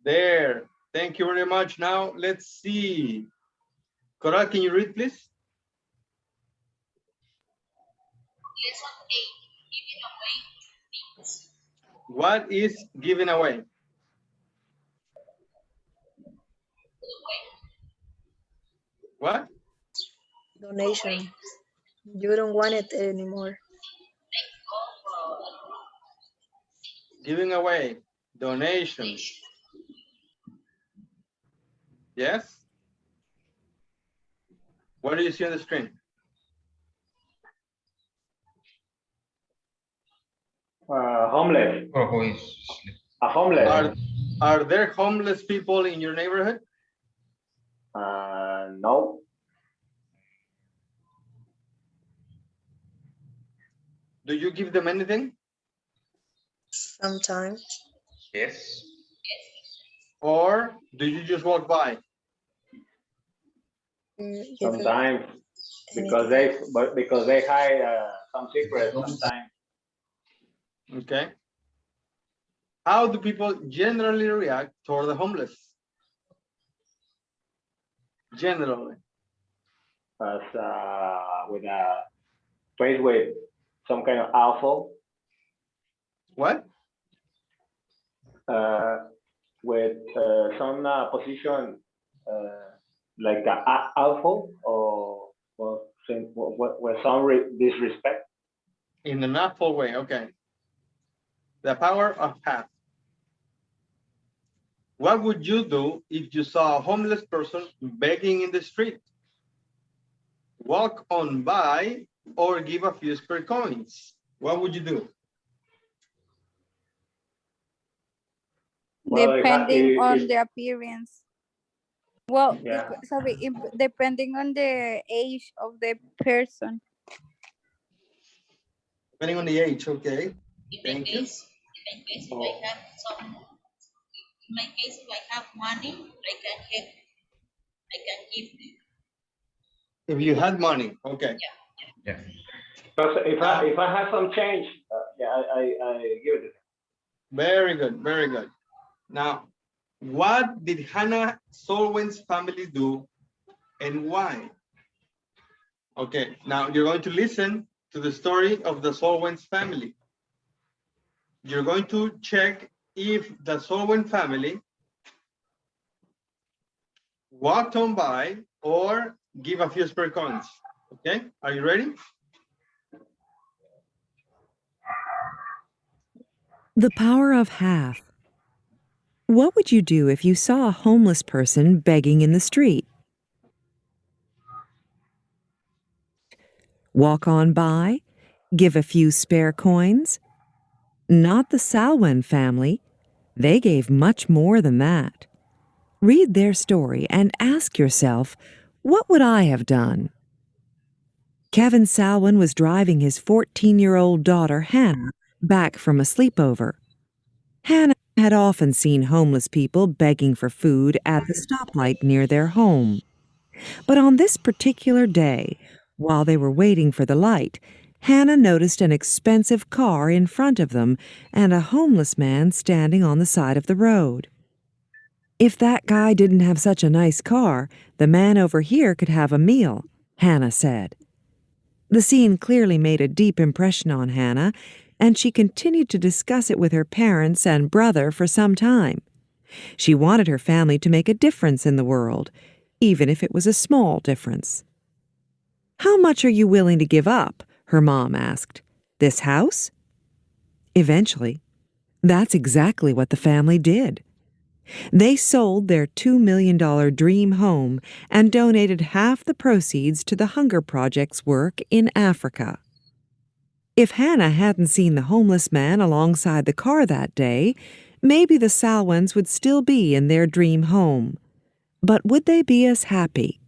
There. Thank you very much. Now, let's see. Coral, can you read, please? Lesson 8, giving away things. What is giving away? What? Donation. You don't want it anymore. Giving away. Donation. Yes? What do you see on the screen? Homeless. Or who is A homeless. Are there homeless people in your neighborhood? No. Do you give them anything? Sometimes. yes? Or do you just walk by? Give it Sometimes because they hide some secrets sometimes. Okay. How do people generally react toward the homeless? Generally. As with a faced with some kind of awful, What? with some position like awful or with some disrespect. In an awful way, okay. The power of half. What would you do if you saw a homeless person begging in the street? Walk on by or give a few spare coins? What would you do? Well, Depending on the appearance. Well, yeah. depending on the age of the person. Depending on the age, okay. In my case, if I have some, in my case, if I have money, I can give them. If you had money, okay. Yeah. Because if I have some change, I give it. Very good, very good. Now, what did Hannah Solwen's family do and why? Okay, now you're going to listen to the story of the Solwen's family. You're going to check if the Solwen family walked on by or give a few spare coins. Okay, are you ready? The power of half. What would you do if you saw a homeless person begging in the street? Walk on by? Give a few spare coins? Not the Salwen family. They gave much more than that. Read their story and ask yourself, what would I have done? Kevin Salwen was driving his 14-year-old daughter, Hannah, back from a sleepover. Hannah had often seen homeless people begging for food at the stoplight near their home. But on this particular day, while they were waiting for the light, Hannah noticed an expensive car in front of them and a homeless man standing on the side of the road. If that guy didn't have such a nice car, the man over here could have a meal, Hannah said. The scene clearly made a deep impression on Hannah, and she continued to discuss it with her parents and brother for some time. She wanted her family to make a difference in the world, even if it was a small difference. "How much are you willing to give up?" her mom asked. "This house?" Eventually, that's exactly what the family did. They sold their $2 million dream home and donated half the proceeds to the Hunger Project's work in Africa. If Hannah hadn't seen the homeless man alongside the car that day, maybe the Salwens would still be in their dream home. But would they be as happy?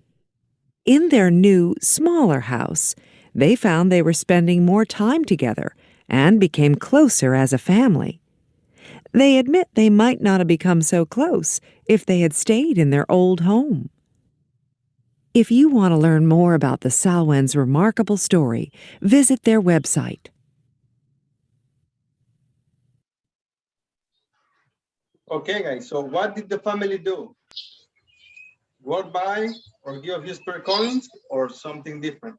In their new, smaller house, they found they were spending more time together and became closer as a family. They admit they might not have become so close if they had stayed in their old home. If you want to learn more about the Salwens' remarkable story, visit their website. Okay, guys, so what did the family do? Walk by or give a few spare coins or something different?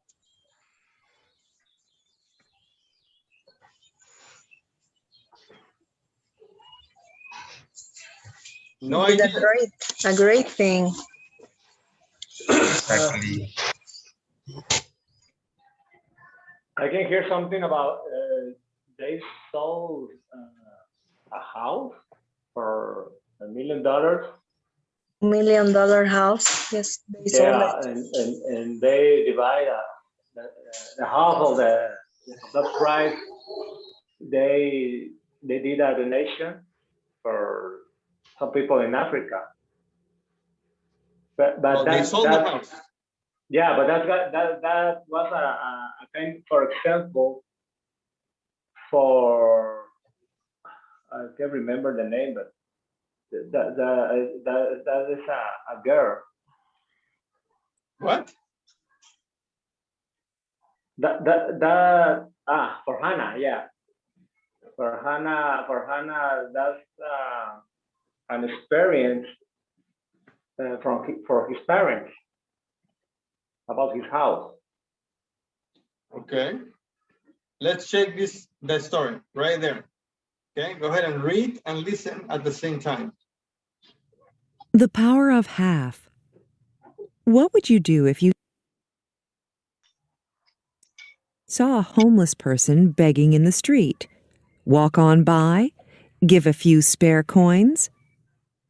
No Did idea. a great thing. Exactly. I can hear something about they sold a house for $1 million. $1 million house. Yes, they sold Yeah, it. and they divide the half of that price. They did a donation for some people in Africa. But Oh, they sold the house. yeah, but that was a kind, for example, for I can't remember the name, but that is a girl. What? For Hannah, yeah. For Hannah, that's an experience for his parents about his house. Okay. Let's check the story right there. Okay, go ahead and read and listen at the same time. The power of half. What would you do if you saw a homeless person begging in the street? Walk on by? Give a few spare coins?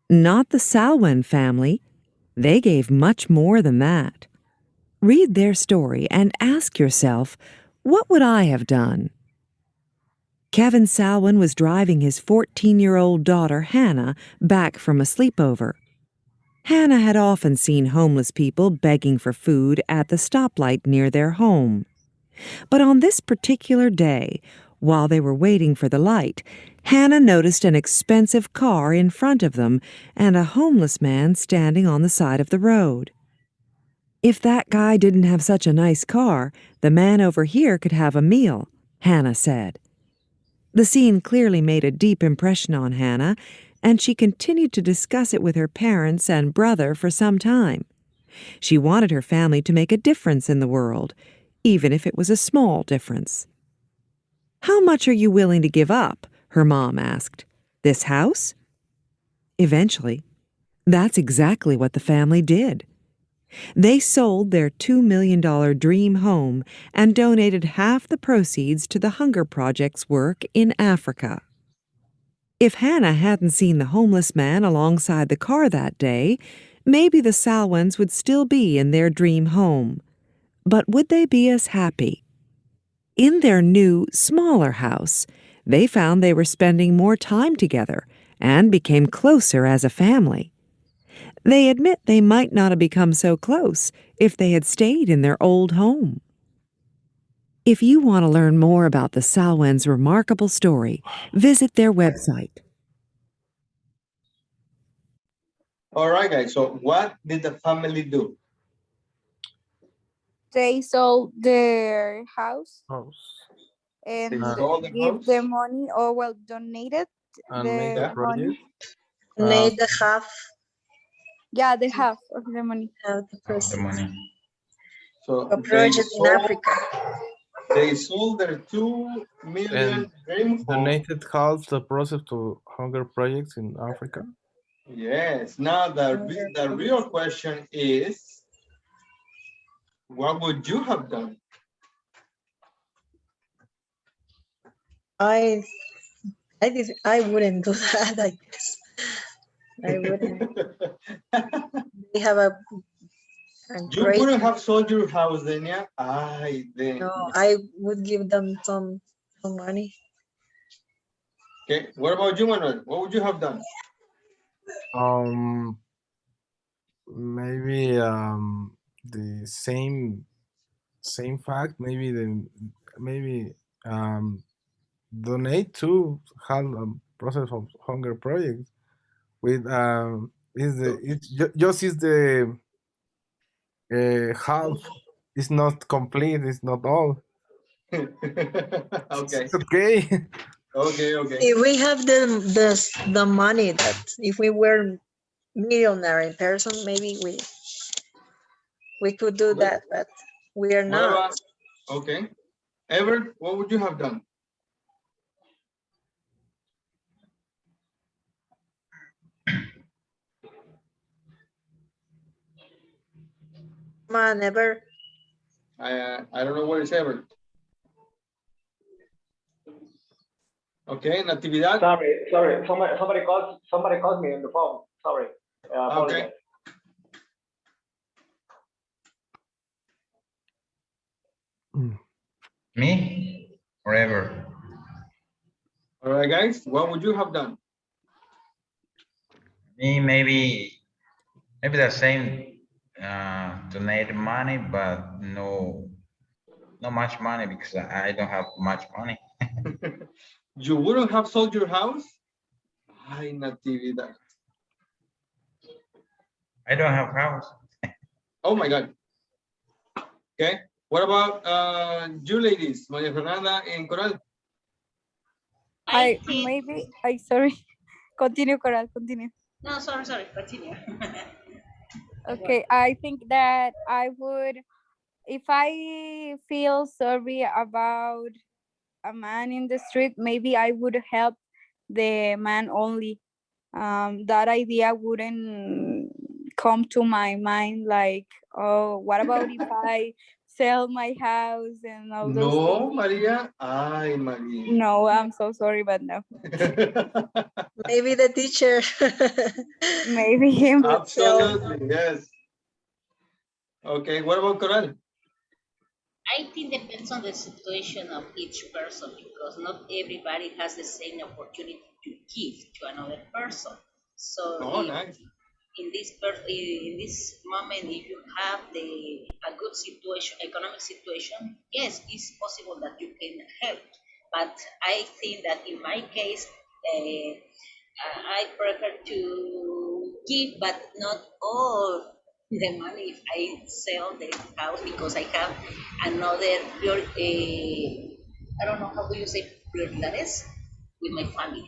Not the Salwen family. They gave much more than that. Read their story and ask yourself, what would I have done? Kevin Salwen was driving his 14-year-old daughter, Hannah, back from a sleepover. Hannah had often seen homeless people begging for food at the stoplight near their home. But on this particular day, while they were waiting for the light, Hannah noticed an expensive car in front of them and a homeless man standing on the side of the road. If that guy didn't have such a nice car, the man over here could have a meal, Hannah said. The scene clearly made a deep impression on Hannah, and she continued to discuss it with her parents and brother for some time. She wanted her family to make a difference in the world, even if it was a small difference. How much are you willing to give up? Her mom asked. This house? Eventually, that's exactly what the family did. They sold their $2 million dream home and donated half the proceeds to the Hunger Project's work in Africa. If Hannah hadn't seen the homeless man alongside the car that day, maybe the Salwens would still be in their dream home. But would they be as happy? In their new, smaller house, they found they were spending more time together and became closer as a family. They admit they might not have become so close if they had stayed in their old home. If you want to learn more about the Salwens' remarkable story, visit their website. All right, guys, so what did the family do? They sold their house They and sold the give house? the money, or well, donated And the money. Made the half Yeah, the half of the money. of the Of the proceeds. money. So A project in Africa. they sold their 2 million dream home. donated half the process to hunger projects in Africa. Yes. Now the real question is, what would you have done? I wouldn't do that, I guess. I wouldn't. They have a You great. wouldn't have sold your house then, yeah? Then. No, I would give them some money. Okay. What about you, Manuel? What would you have done? Maybe the same fact. Maybe donate to half process of hunger projects with just is the half. It's not complete. It's not all. Okay. It's okay. Okay, okay. If we have the money that if we were millionaire in person, maybe we could do Good. that, but we are What not. about, okay. Ever, what would you have done? Come on, never. I don't know where it's ever. Okay, Natividad. Sorry. Somebody calls me on the phone. Sorry. Okay. Me? Forever. All right, guys, what would you have done? Me, maybe the same. Donate money, but no much money because I don't have much money. You wouldn't have sold your house? Ay, Natividad. I don't have house. Oh my God. Okay. What about you ladies, Maria Fernanda and Coral? I think, maybe I sorry. Continue, Coral. Continue. no, sorry, continue. Okay, I think that I would, if I feel sorry about a man in the street, maybe I would help the man only. That idea wouldn't come to my mind, like, oh, what about if I sell my house and all those No, things? Maria. Ay, Maria. No, I'm so sorry, but no. Maybe the teacher. Maybe him. Absolutely, yes. Okay, what about Coral? I think depends on the situation of each person because not everybody has the same opportunity to give to another person. So Oh, if nice. in this moment, if you have a good situation, economic situation, yes, it's possible that you can help. But I think that in my case, I prefer to give, but not all the money if I sell the house because I have another I don't know how do you say prioridades with my family.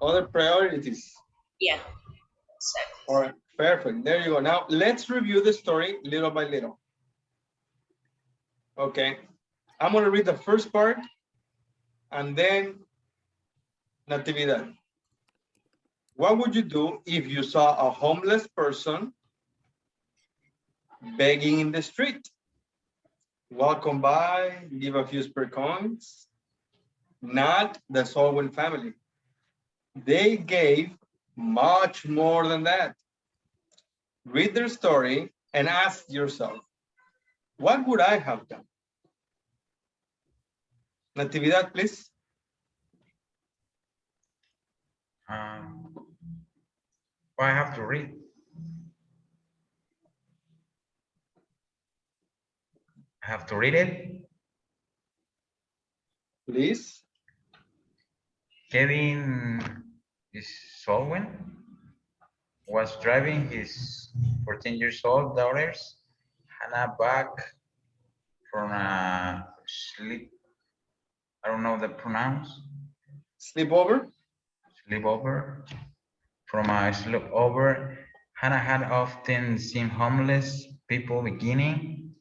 Other priorities. Yeah, exactly. All right, perfect. There you go. Now, let's review the story little by little. Okay, I'm going to read the first part and then Natividad. What would you do if you saw a homeless person begging in the street? Welcome by, give a few spare coins. Not the Solwyn family. They gave much more than that. Read their story and ask yourself, what would I have done? Natividad, please. Well, I have to read. I have to read it. Please. Kevin Solwyn was driving his 14 years old daughters Hannah back from a sleep. I don't know the pronounce. Sleepover. Sleepover. From a sleepover, Hannah had often seen homeless people begging.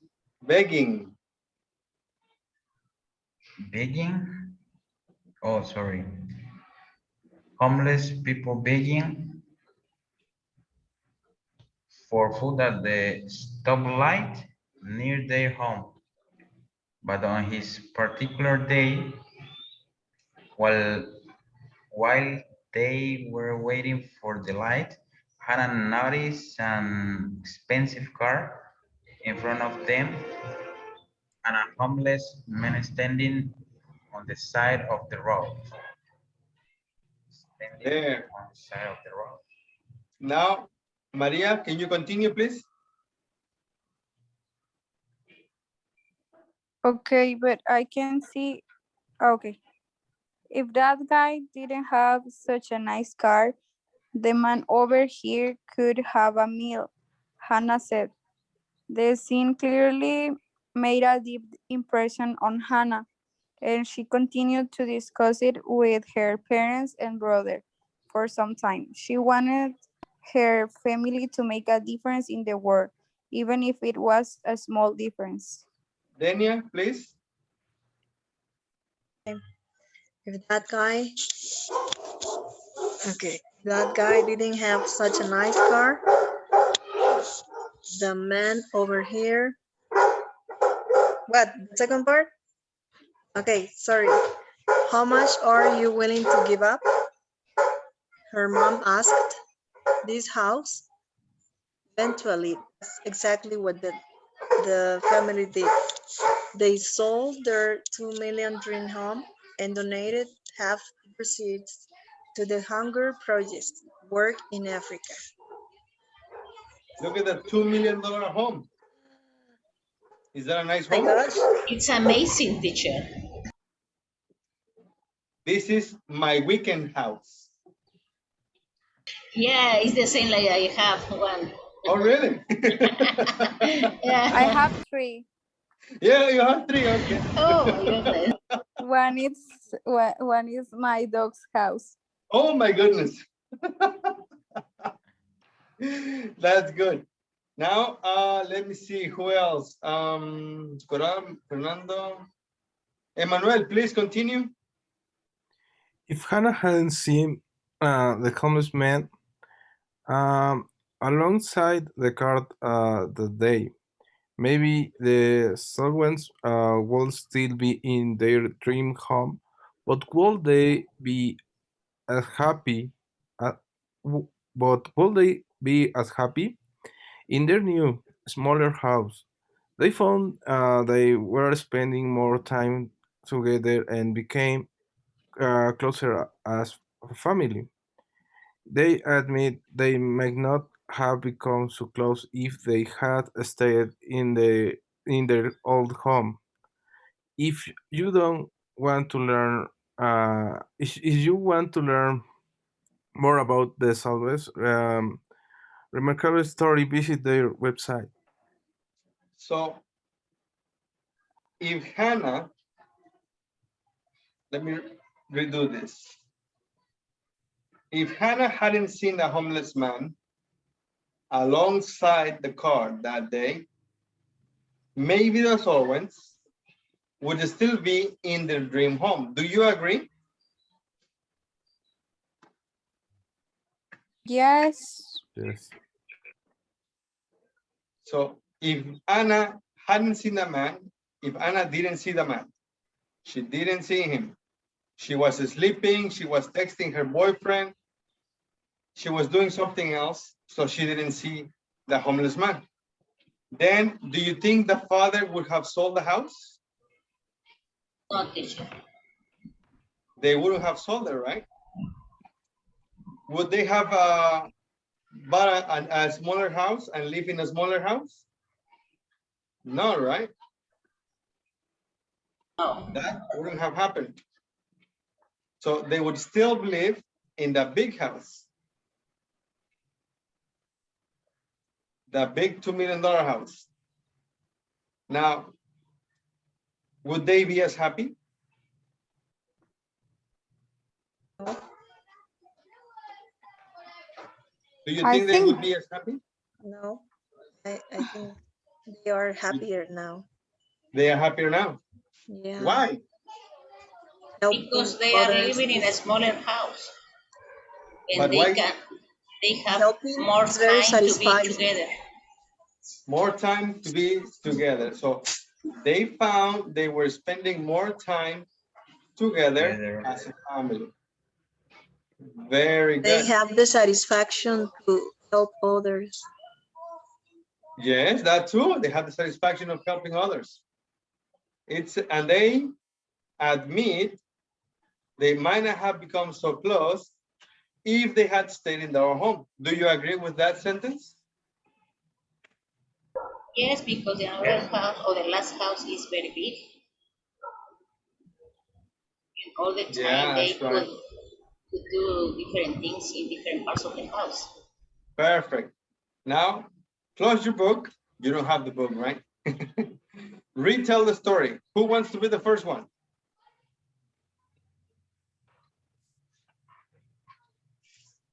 Oh, sorry. Homeless people begging for food at the stoplight near their home. But on his particular day, while they were waiting for the light, Hannah noticed an expensive car in front of them and a homeless man standing on the side of the road. There. On the side of the road. Now, Maria, can you continue, please? Okay, but I can see, okay. If that guy didn't have such a nice car, the man over here could have a meal, Hannah said. The scene clearly made a deep impression on Hannah. and she continued to discuss it with her parents and brother for some time. She wanted her family to make a difference in the world, even if it was a small difference. Denia, please. If that guy, okay, that guy didn't have such a nice car, the man over here, what, the second part? Okay, sorry. How much are you willing to give up? Her mom asked. This house? Eventually, that's exactly what the family did. They sold their 2 million dream home and donated half the proceeds to the Hunger Project work in Africa. Look at the $2 million home. Is that a nice Oh my home? gosh. It's amazing, teacher. This is my weekend house. Yeah, it's the same like I have one. Oh, really? I Yeah. have three. Yeah, you have three. Okay. Oh my goodness. One is my dog's house. Oh my goodness. That's good. Now, let me see who else. Fernando. Emmanuel, please continue. If Hannah hadn't seen the homeless man alongside the car that day, maybe the Selwens would still be in their dream home, but would they be as happy? Uh, but would they be as happy in their new, smaller house? They found they were spending more time together and became closer as a family. They admit they might not have become so close if they had stayed in their old home. If you don't want to learn, if you want to learn more about the Salves, remarkable story, visit their website. So, if Hannah, let me redo this. If Hannah hadn't seen the homeless man alongside the car that day, maybe the Solwents would still be in their dream home. Do you agree? Yes. Yes. So if Anna hadn't seen the man, if Anna didn't see the man, she didn't see him. She was sleeping, she was texting her boyfriend, she was doing something else, so she didn't see the homeless man. Then do you think the father would have sold the house? No, teacher. They wouldn't have sold it, right? Would they have bought a smaller house and live in a smaller house? No, right? No. That wouldn't have happened. So they would still live in the big house, the big $2 million house. Now, would they be as happy? Do you I think they think would be as happy? No, I think they are happier now. They are happier now. Yeah. Why? Helping Because they are others living in a is smaller house and But why they have helping more is very time to be satisfying. together. more time to be together? So they found they were spending more time together as a family. Very They good. have the satisfaction to help others. Yes, that too. They have the satisfaction of helping others. And they admit they might not have become so close if they had stayed in their home. Do you agree with that sentence? Yes, because the other house or the last house is very big. And all the time Yeah, they that's right. could do different things in different parts of the house. Perfect. Now, close your book. You don't have the book, right? Retell the story. Who wants to be the first one?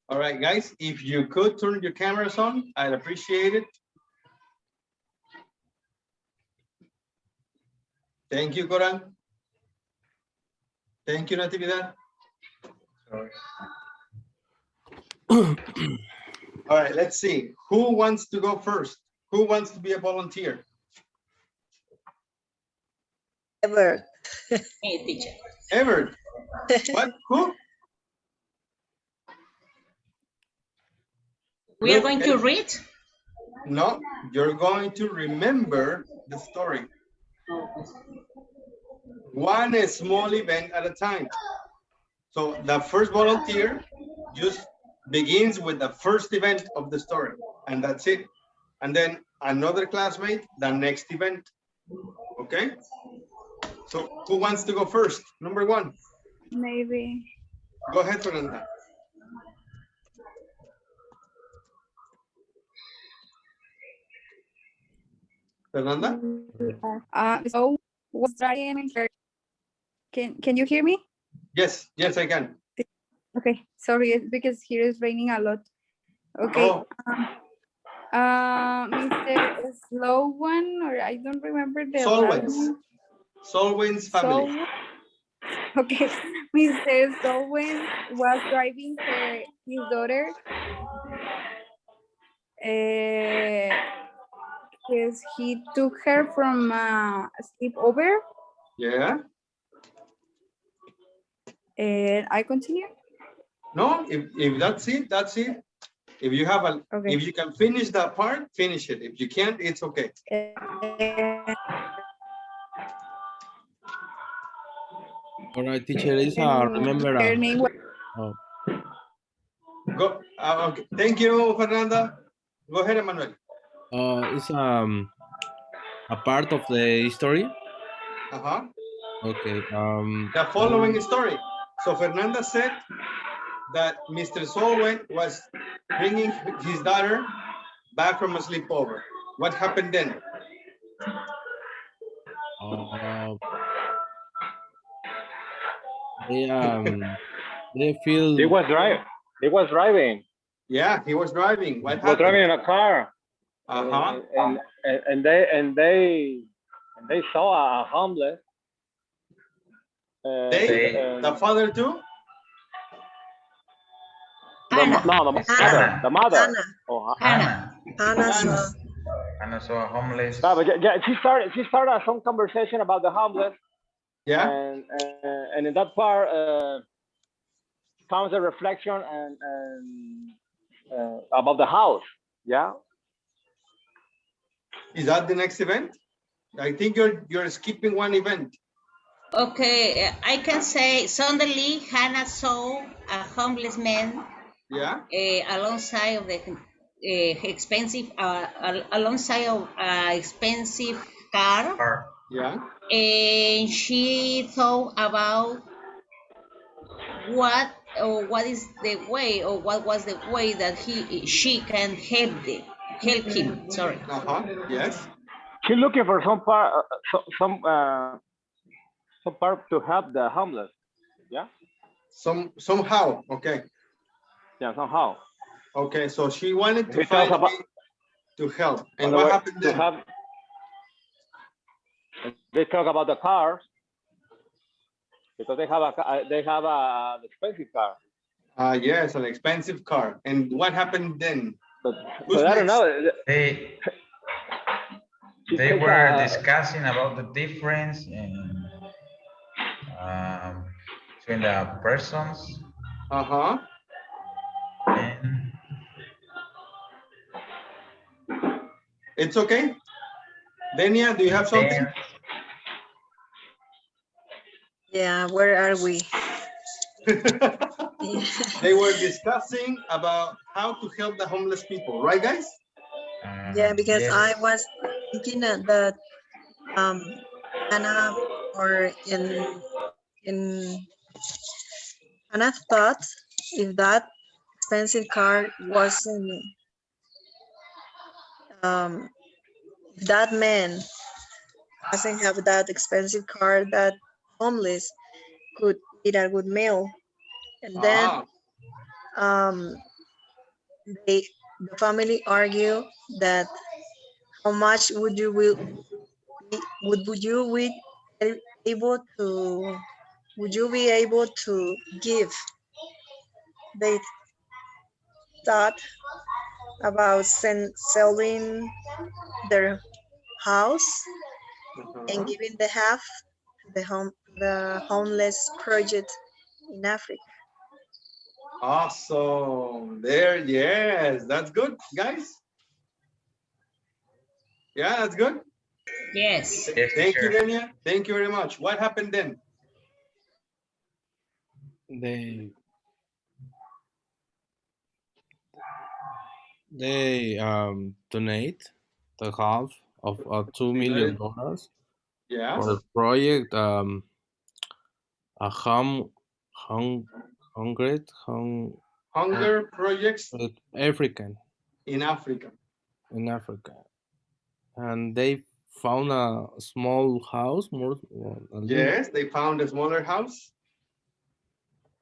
All right, guys, if you could turn your cameras on, I'd appreciate it. Thank you, Coran. Thank you, Natividad. All right, let's see. Who wants to go first? Who wants to be a volunteer? Ever. Hey, teacher. Ever? What? Who? We are Look, going to read. No, you're going to remember the story. One small event at a time. So the first volunteer just begins with the first event of the story, and that's it. And then another classmate, the next event. Okay? So who wants to go first? Number one. Maybe. Go ahead, Fernanda. Fernanda? So was driving her. Can you hear me? Yes, yes, I can. Okay, sorry, it's because here is raining a lot. Okay. Oh, Mr. Slow one, or I don't remember the last Solwens. name. Solwens family. Okay, Mr. Solwen was driving his daughter. Yes, he took her from a sleepover. Yeah. And I continue. No, if that's it, that's it. If you have a, Okay. if you can finish that part, finish it. If you can't, it's okay. All right, teacher, is remember. Her name was Oh, Go. Okay. Thank you, Fernanda. Go ahead, Emmanuel. it's a part of the story. Uh-huh. Okay. The following story. So Fernanda said that Mr. Solwen was bringing his daughter back from a sleepover. What happened then? They feel. He was driving. He was driving. Yeah, he was driving. What He was happened? driving in a car. Uh-huh. And they saw a homeless. The father too? Hannah. No, the mother. Hannah. Oh, Hannah. Hannah saw. And also a homeless. but she started some conversation about the homeless. Yeah. And in that part comes a reflection and about the house. Yeah. Is that the next event? I think you're skipping one event. Okay, I can say suddenly Hannah saw a homeless man Yeah. alongside of the expensive alongside of expensive car, Yeah. and she thought about what is the way, or what was the way that she can help him. Sorry. Uh-huh. Yes. She's looking for some part to help the homeless. Yeah. Somehow. Okay. Yeah. Somehow. Okay. So she wanted to He find talks a way to help. And about what the way happened to then? have. They talk about the cars because they have a expensive car. Yes, an expensive car. And what happened then? Who's But I don't next? know. They She they takes were discussing about the difference in between the persons, Uh-huh. and It's okay. Denia, do you have something? then Yeah, where are we? Yeah. They were discussing about how to help the homeless people, right, guys? Yeah, because yes. I was thinking that Hannah or in Hannah thought if that expensive car wasn't if that man doesn't have that expensive car, that homeless could eat a good meal. And then Ah, the family argue that how much would you be able to be able to give. They thought about selling their house and giving the half to the homeless project in Africa. Awesome. There, yes, that's good, guys. Yeah, that's good. Yes. Yes, Thank you, teacher. Dania. Thank you very much. What happened then? They donate the half of $2 million Yes. for the project a hundred Hunger projects African in Africa. in Africa, and they found a small house, more a little. Yes, they found a smaller house.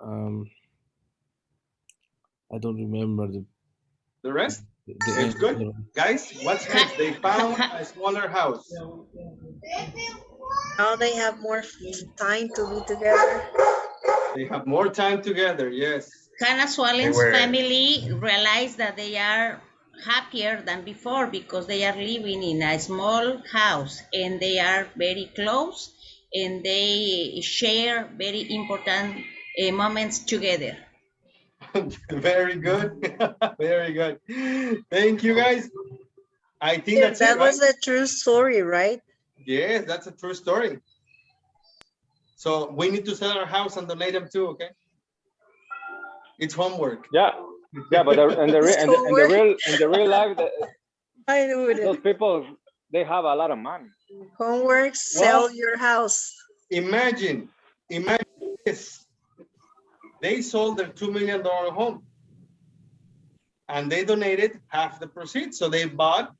I don't remember The rest? the It's good. answer. Guys, what's next? They found a smaller house. Now they have more time to be together. They have more time together, yes. Hannah Swallen's were- family realized that they are happier than before because they are living in a small house and they are very close and they share very important moments together. Very good. Very good. Thank you, guys. I think Yeah, that's that it, right? was a true story, right? Yes, that's a true story. So we need to sell our house and donate them too, okay? It's homework. Yeah, but in the real life, I would those people, they have a lot of money. homework, sell your house. Imagine this. They sold their $2 million home and they donated half the proceeds. So they bought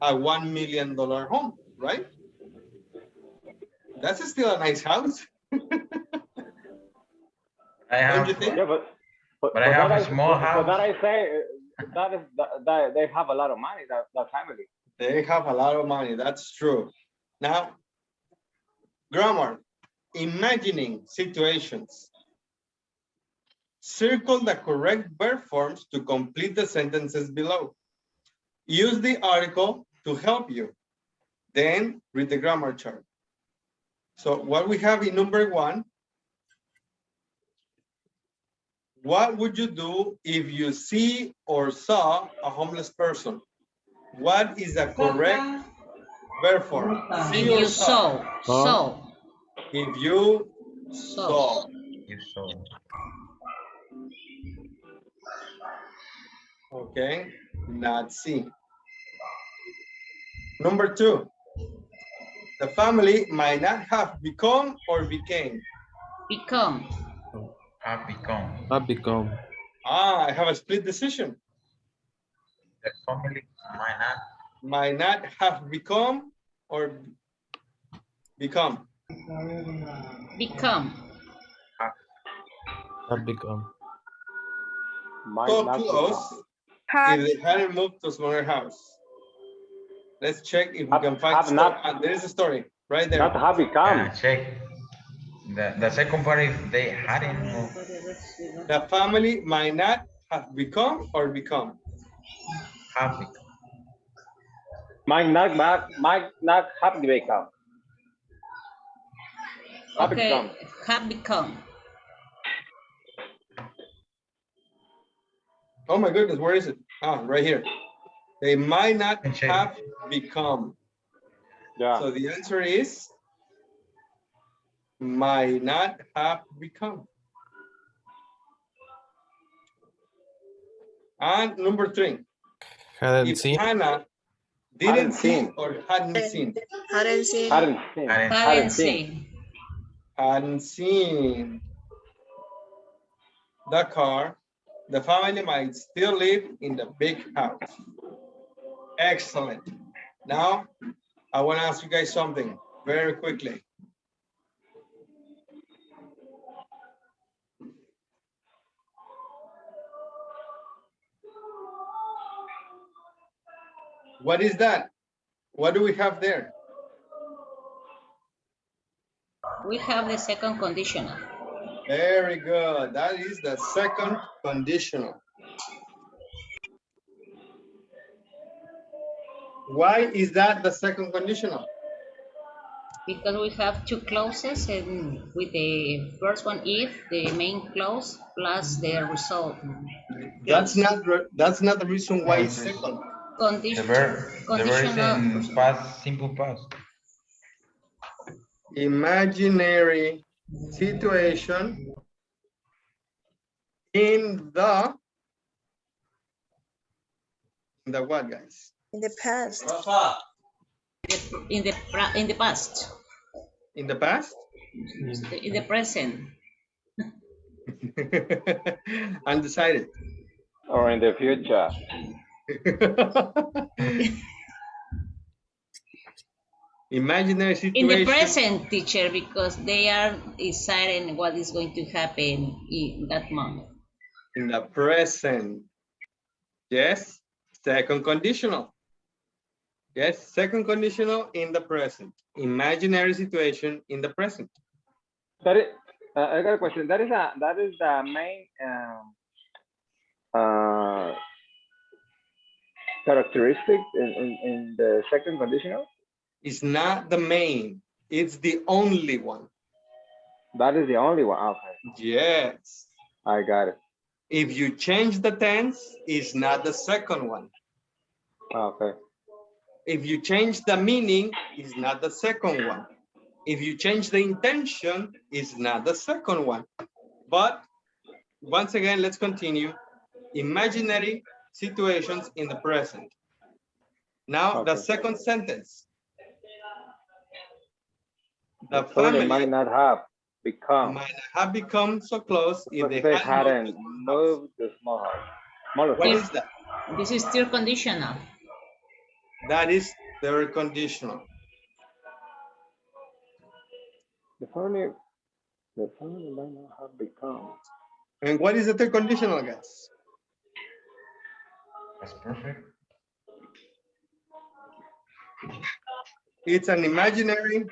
a $1 million home, right? That's still a nice house. I Don't you have, think? Yeah, but I have a small for house. that I say that they have a lot of money. That family. They have a lot of money. That's true. Now, grammar, imagining situations. Circle the correct verb forms to complete the sentences below. Use the article to help you. Then read the grammar chart. So what we have in number 1, what would you do if you see or saw a homeless person? What is the correct verb form? See If or you saw? saw. If you saw. You saw. Okay, not see. Number 2, the family might not have become or became. Become. Have become. Have become. I have a split decision. The family might not. Might not have become or become. Become. Have become. So Might not close Have if they hadn't moved to a smaller house. Let's check if we can find have the story. not. There is a story right there. Not have become. Yeah, check. The second part, if they hadn't moved, The family might not have become or become. have become. Might not have become. Have Okay. become. Have become. Oh my goodness, where is it? Right here. They might not Check. have become. Yeah. So the answer is might not have become. And number 3, Hadn't if seen. Hannah didn't see or hadn't seen. Hadn't seen. Hadn't seen. Hadn't seen. Hadn't seen the car, the family might still live in the big house. Excellent. Now, I want to ask you guys something very quickly. What is that? What do we have there? We have the second conditional. Very good. That is the second conditional. Why is that the second conditional? Because we have two clauses, and with the first one, if the main clause plus the result. That's Clause. not the reason why it's No, it's second. the verb is Conditional. in past, simple past. Imaginary situation in the what, guys? In the past. In the past. In the past? In the present. Undecided. Or in the future. Imaginary situation. In the present, teacher, because they are deciding what is going to happen in that moment. In the present. Yes. Second conditional. Yes. Second conditional in the present. Imaginary situation in the present. That is, I got a question. That is the main characteristic in the second conditional. It's not the main. It's the only one. That is the only one. Okay. Yes. I got it. If you change the tense, it's not the second one. Okay. If you change the meaning, it's not the second one. If you change the intention, it's not the second one. But once again, let's continue. Imaginary situations in the present. Now, the second sentence. The family might not have become so close if they hadn't moved to small house. What is that? This is still conditional. That is third conditional. The family might not have become. And what is the third conditional, guys? That's perfect. It's an imaginary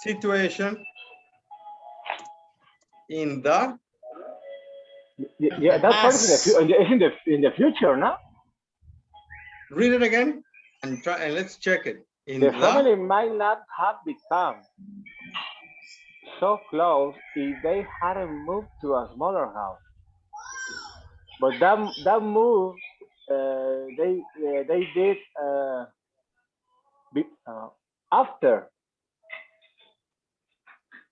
situation in the that's part of in the future, no? Read it again and try and let's check it. The family might not have become so close if they hadn't moved to a smaller house. But that move they did after.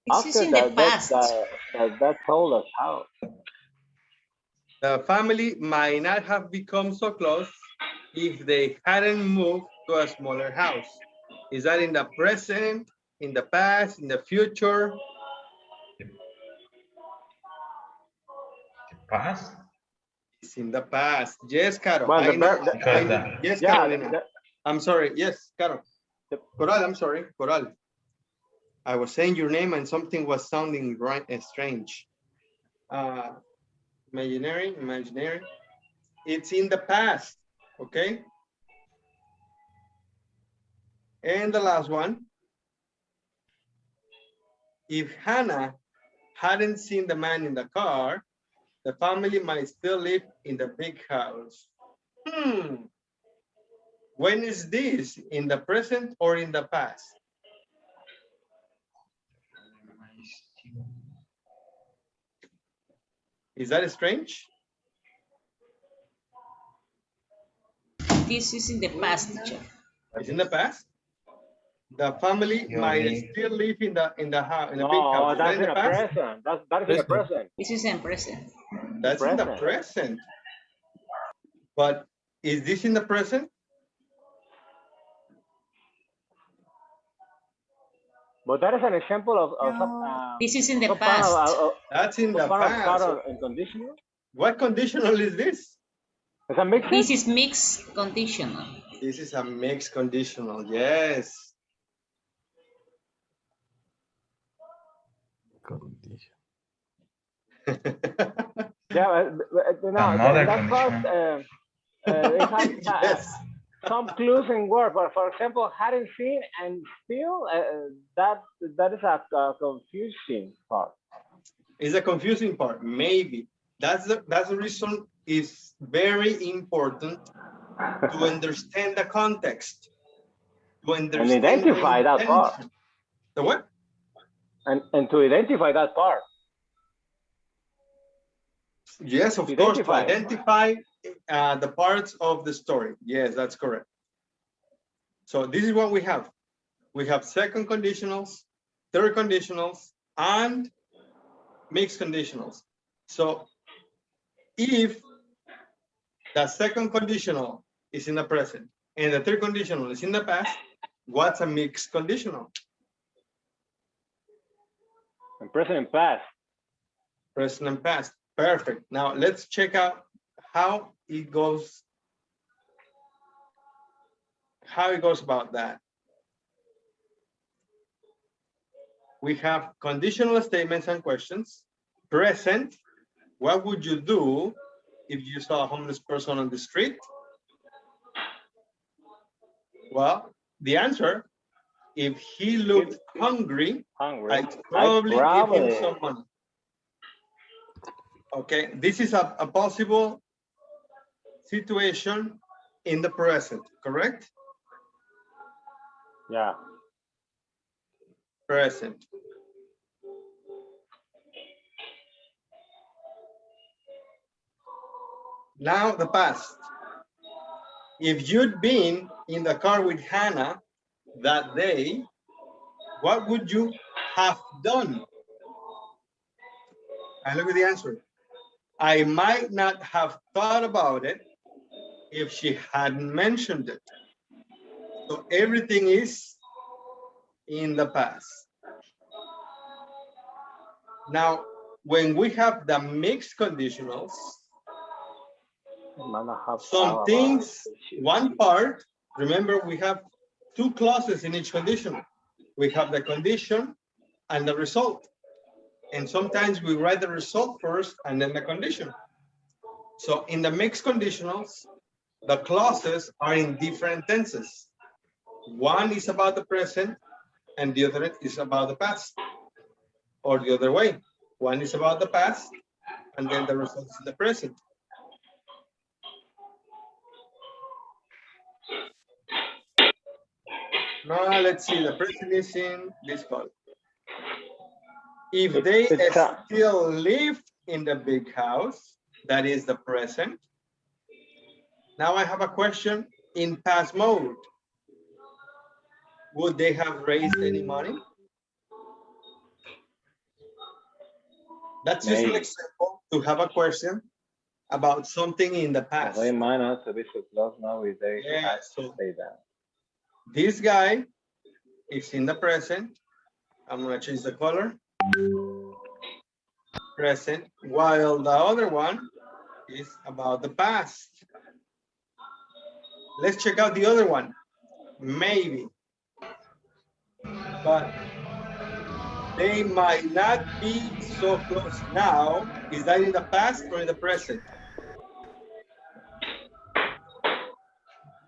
This is in the past. That told us how. The family might not have become so close if they hadn't moved to a smaller house. Is that in the present, in the past, in the future? The past? It's in the past. Yes, Caro. Well, yes, Carolina. I'm sorry. Yes, Caro. Coral, I'm sorry. Coral. I was saying your name and something was sounding strange. Imaginary. It's in the past, okay? And the last one. If Hannah hadn't seen the man in the car, the family might still live in the big house. When is this? In the present or in the past? Is that strange? This is in the past, teacher. It's in the past. The family might still live in the house, in the big house. That's in the present. That's in the present. This is in present. That's in the present. But is this in the present? But that is an example of this is in the past. That's in the past. Conditional? What conditional is this? It's a mixed. This is mixed conditional. This is a mixed conditional, yes. Yeah, no, Another that part, conditional. it has Yes. some clues in word, but for example, hadn't seen and still, that is a confusing part. It's a confusing part. Maybe that's the reason it's very important to understand the context, to And understand the identify that part. intention. The what? And to identify that part. Yes, of course, to identify the parts of the story. Yes, that's correct. So this is what we have. We have second conditionals, third conditionals, and mixed conditionals. So if the second conditional is in the present and the third conditional is in the past, what's a mixed conditional? And present and past. Present and past. Perfect. Now let's check out how it goes about that. We have conditional statements and questions. Present, what would you do if you saw a homeless person on the street? Well, the answer, if he looked hungry, I'd probably give him some money. Okay, this is a possible situation in the present, correct? Yeah. Present. Now the past. If you'd been in the car with Hannah that day, what would you have done? And look at the answer. I might not have thought about it if she hadn't mentioned it. So everything is in the past. Now, when we have the mixed conditionals, some things, one part, remember we have two clauses in each conditional. We have the condition and the result. And sometimes we write the result first and then the condition. So in the mixed conditionals, the clauses are in different tenses. One is about the present and the other is about the past. Or the other way. One is about the past and then the result is in the present. Now let's see, the present is in this column. If they still live in the big house, that is the present. Now I have a question in past mode. Would they have raised any money? That's just an example to have a question about something in the past. They might not be so close now with they so say that. This guy is in the present. I'm gonna change the color. Present, while the other one is about the past. Let's check out the other one. Maybe. But they might not be so close now. Is that in the past or in the present?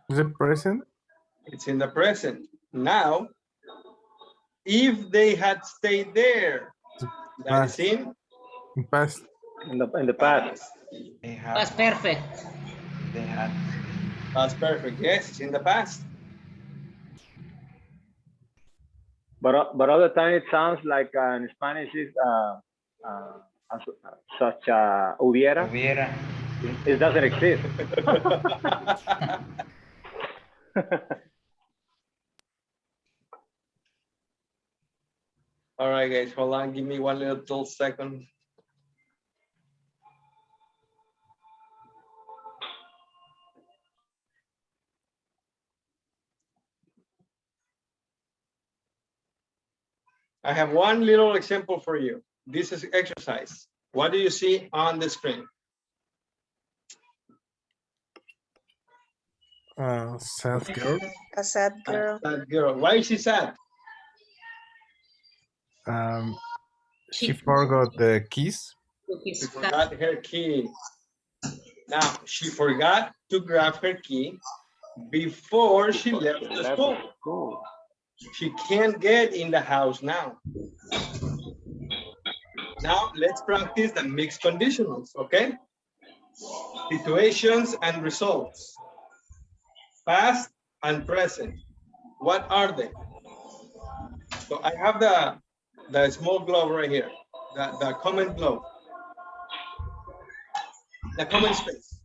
Is it present? It's in the present. Now, if they had stayed there, that is in past. In the past. Past perfect. They had. Past perfect. Yes, it's in the past. But other time it sounds like in Spanish is such hubiera. Hubiera. It doesn't exist. All right, guys, hold on. Give me one little second. I have one little example for you. This is exercise. What do you see on the screen? Sad girl. A sad girl. A sad girl. Why is she sad? She forgot the keys. She forgot her key. Now, she forgot to grab her key before she left the school. She can't get in the house now. Now, let's practice the mixed conditionals, okay? Situations and results. Past and present. What are they? So I have the small globe right here, the comment globe, the comment space.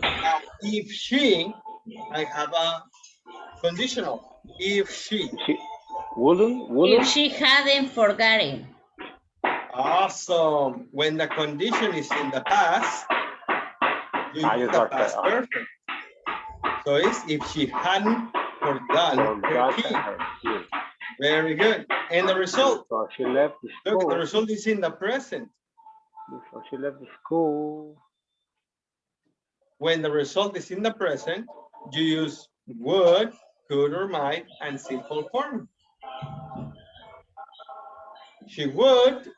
Now, if she, I have a conditional. If she. Wouldn't? If she hadn't forgotten. Awesome. When the condition is in the past, you use the past perfect. So it's if she hadn't forgotten her key. Very good. And the result? So she left the school. Look, the result is in the present. Before she left the school. When the result is in the present, you use would, could or might, and simple form. She would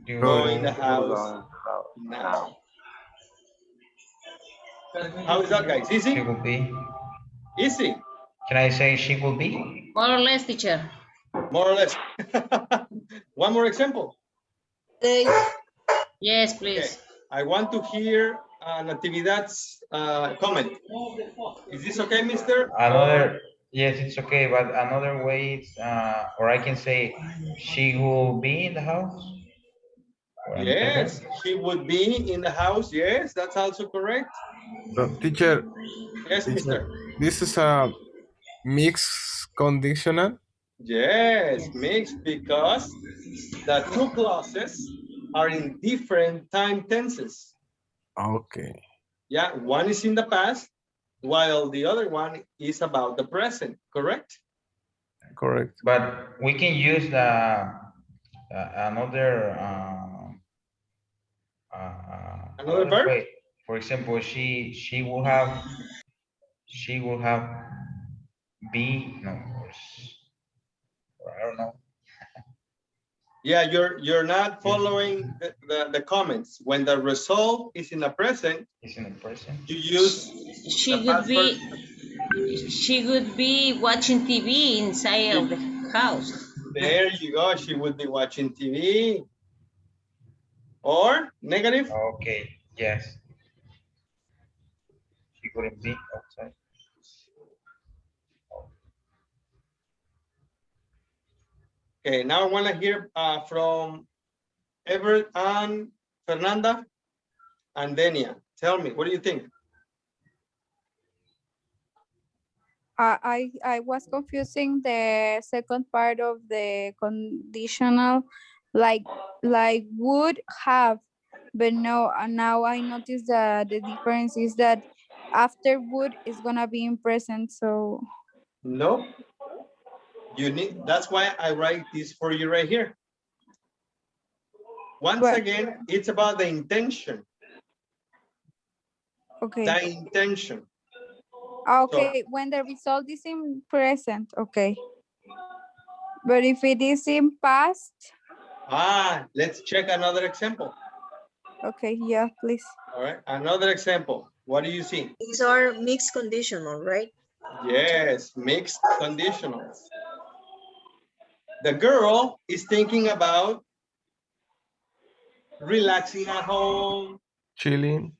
go in the house now. How is that, guys? Easy? She will be. Easy. Can I say she will be? More or less, teacher. More or less. One more example. Yes, please. Okay. I want to hear Natividad's comment. Is this okay, mister? Another, yes, it's okay, but another way is, or I can say, she will be in the house. Yes, she would be in the house. Yes, that's also correct. So, teacher. Yes, teacher, mister. This is a mixed conditional. Yes, mixed because the two clauses are in different time tenses. Okay. Yeah, one is in the past, while the other one is about the present, correct? Correct. But we can use the another verb way. For example, she will have be no, or I don't know. Yeah, you're not following the comments. When the result is in the present, you use she would be watching TV inside of the house. There you go. She would be watching TV. Or negative? Okay, yes. She wouldn't be outside. Okay, now I want to hear from Everett and Fernanda and Denia. Tell me, what do you think? I was confusing the second part of the conditional, like would have, but no. Now I notice that the difference is that after would is gonna be in present. So no, you need. That's why I write this for you right here. Once again, it's about the intention. Okay. The intention. Okay, so, when the result is in present, okay. But if it is in past. Let's check another example. Okay, yeah, please. All right, another example. What do you see? These are mixed conditional, right? Yes, mixed conditionals. The girl is thinking about relaxing at home, chilling,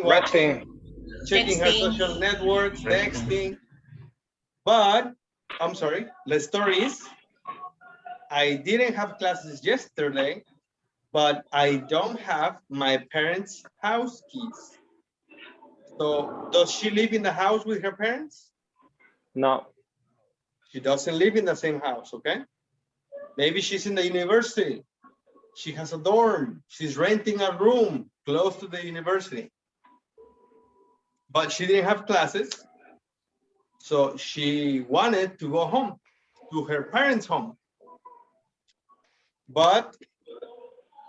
watching, checking her social networks, texting. But I'm sorry, the story is I didn't have classes yesterday, but I don't have my parents' house keys. So does she live in the house with her parents? No. She doesn't live in the same house, okay? Maybe she's in the university. She has a dorm. She's renting a room close to the university. But she didn't have classes. So she wanted to go home, to her parents' home. But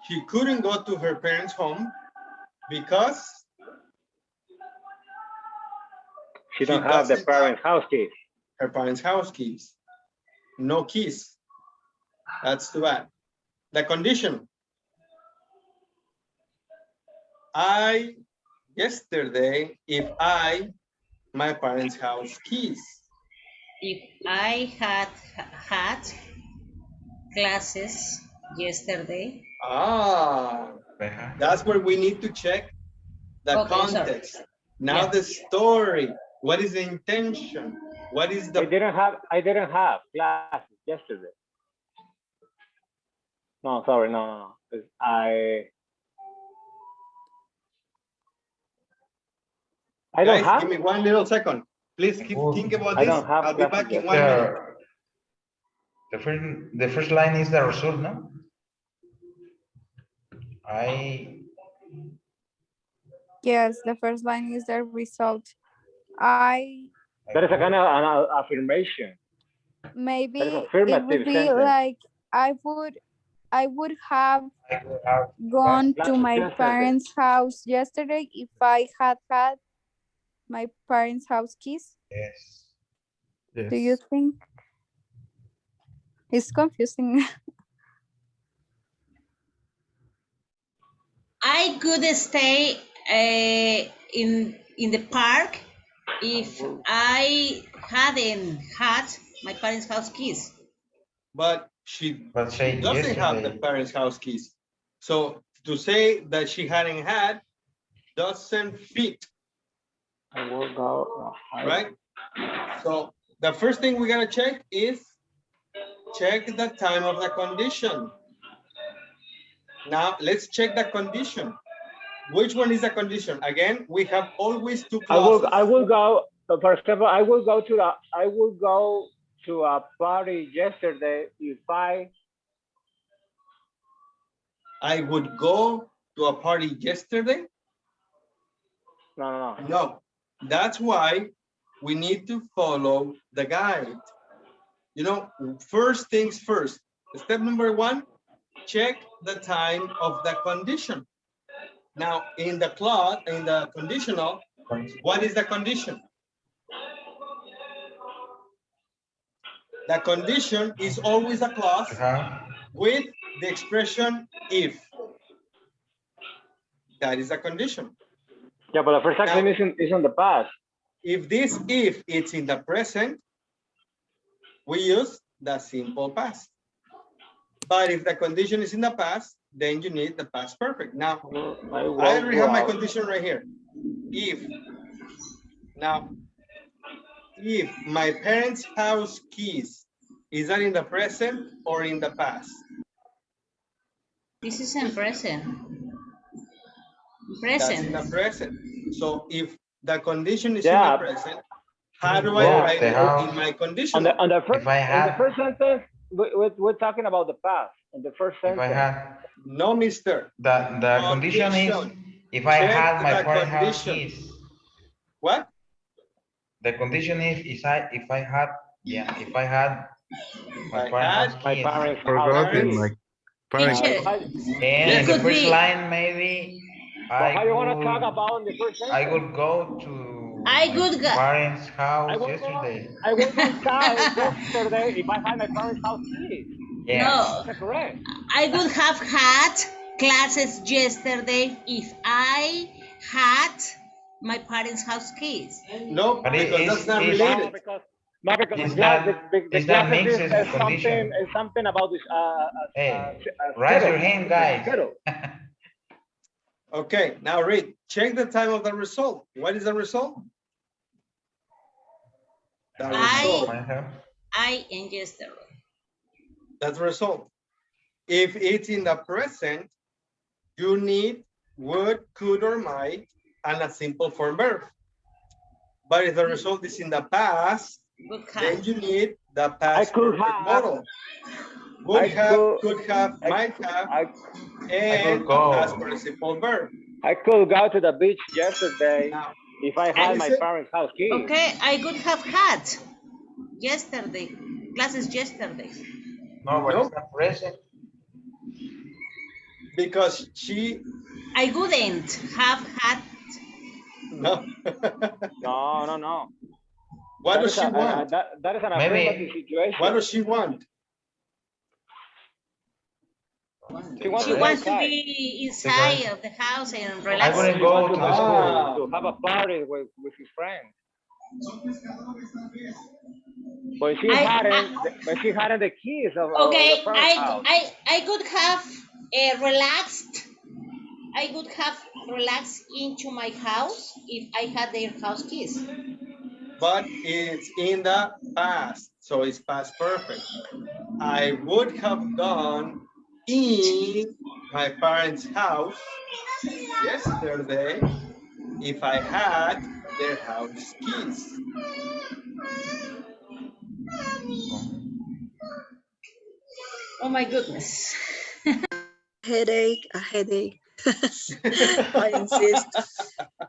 she couldn't go to her parents' home because she don't have the parents' house keys. Her parents' house keys. No keys. That's too bad. The condition. Yesterday, if my parents' house keys. If I had classes yesterday. That's where we need to check the context. Now the story. What is the intention? What is the? I didn't have classes yesterday. No, sorry, no. I don't Guys, have. give me one little second. Please think about this. I'll be back in 1 minute. The first line is the result, no? Yes, the first line is the result. That is a kind of an affirmation. Maybe it affirmative would be sentence. like I would have gone to my parents' house yesterday if I had my parents' house keys. Yes. Do you think? It's confusing. I could stay in the park if I hadn't had my parents' house keys. But she doesn't have the parents' house keys. So to say that she hadn't had doesn't fit. I will go. Right? So the first thing we gotta check is check the time of the condition. Now let's check the condition. Which one is the condition? Again, we have always two clauses. I will go. For example, I will go to a party yesterday if I would go to a party yesterday. No. That's why we need to follow the guide. You know, first things first. Step number 1, check the time of the condition. Now, in the clause, in the conditional, what is the condition? The condition is always a clause with the expression if. That is a condition. Yeah, but the first action is in the past. If it's in the present, we use the simple past. But if the condition is in the past, then you need the past perfect. Now, I already have my condition right here. If my parents' house keys, is that in the present or in the past? This is in present. That's in the present. So if the condition is in the present, how do I write it in my condition? On the first sentence, we're talking about the past. In the first sentence. No, mister. The condition is if I had my parents' house keys. What? The condition is if I had my parents' keys. Forgotten my parents. And in the first line, maybe how you want to talk about in the first sentence? I would go to my parents' house yesterday. I will go yesterday if I had my parents' house keys. Yes. No, that's correct. I would have had classes yesterday if I had my parents' house keys. No, because that's not related. The classes is something about this. Raise your hand, guys. Okay, now read. Check the time of the result. What is the result? The result. I and yesterday. That's the result. If it's in the present, you need would, could, or might, and a simple form verb. But if the result is in the past, then you need the past perfect model. Would have, could have, might have, and past participle verb. I could go to the beach yesterday if I had my parents' house keys. Okay, I could have had yesterday, classes yesterday. No, but it's not present. Because I wouldn't have had. No. No. What does she want? That is an affirmative situation. What does she want? She wants She to go wants to outside. be inside of the house and I relax. wouldn't She go wants to the school. to have a party with his friends. But she hadn't. I But she hadn't the keys of the okay. parents' house. I could have relaxed. I would have relaxed into my house if I had their house keys. But it's in the past, so it's past perfect. I would have gone in my parents' house yesterday if I had their house keys. Oh my goodness. Headache, a headache. I insist.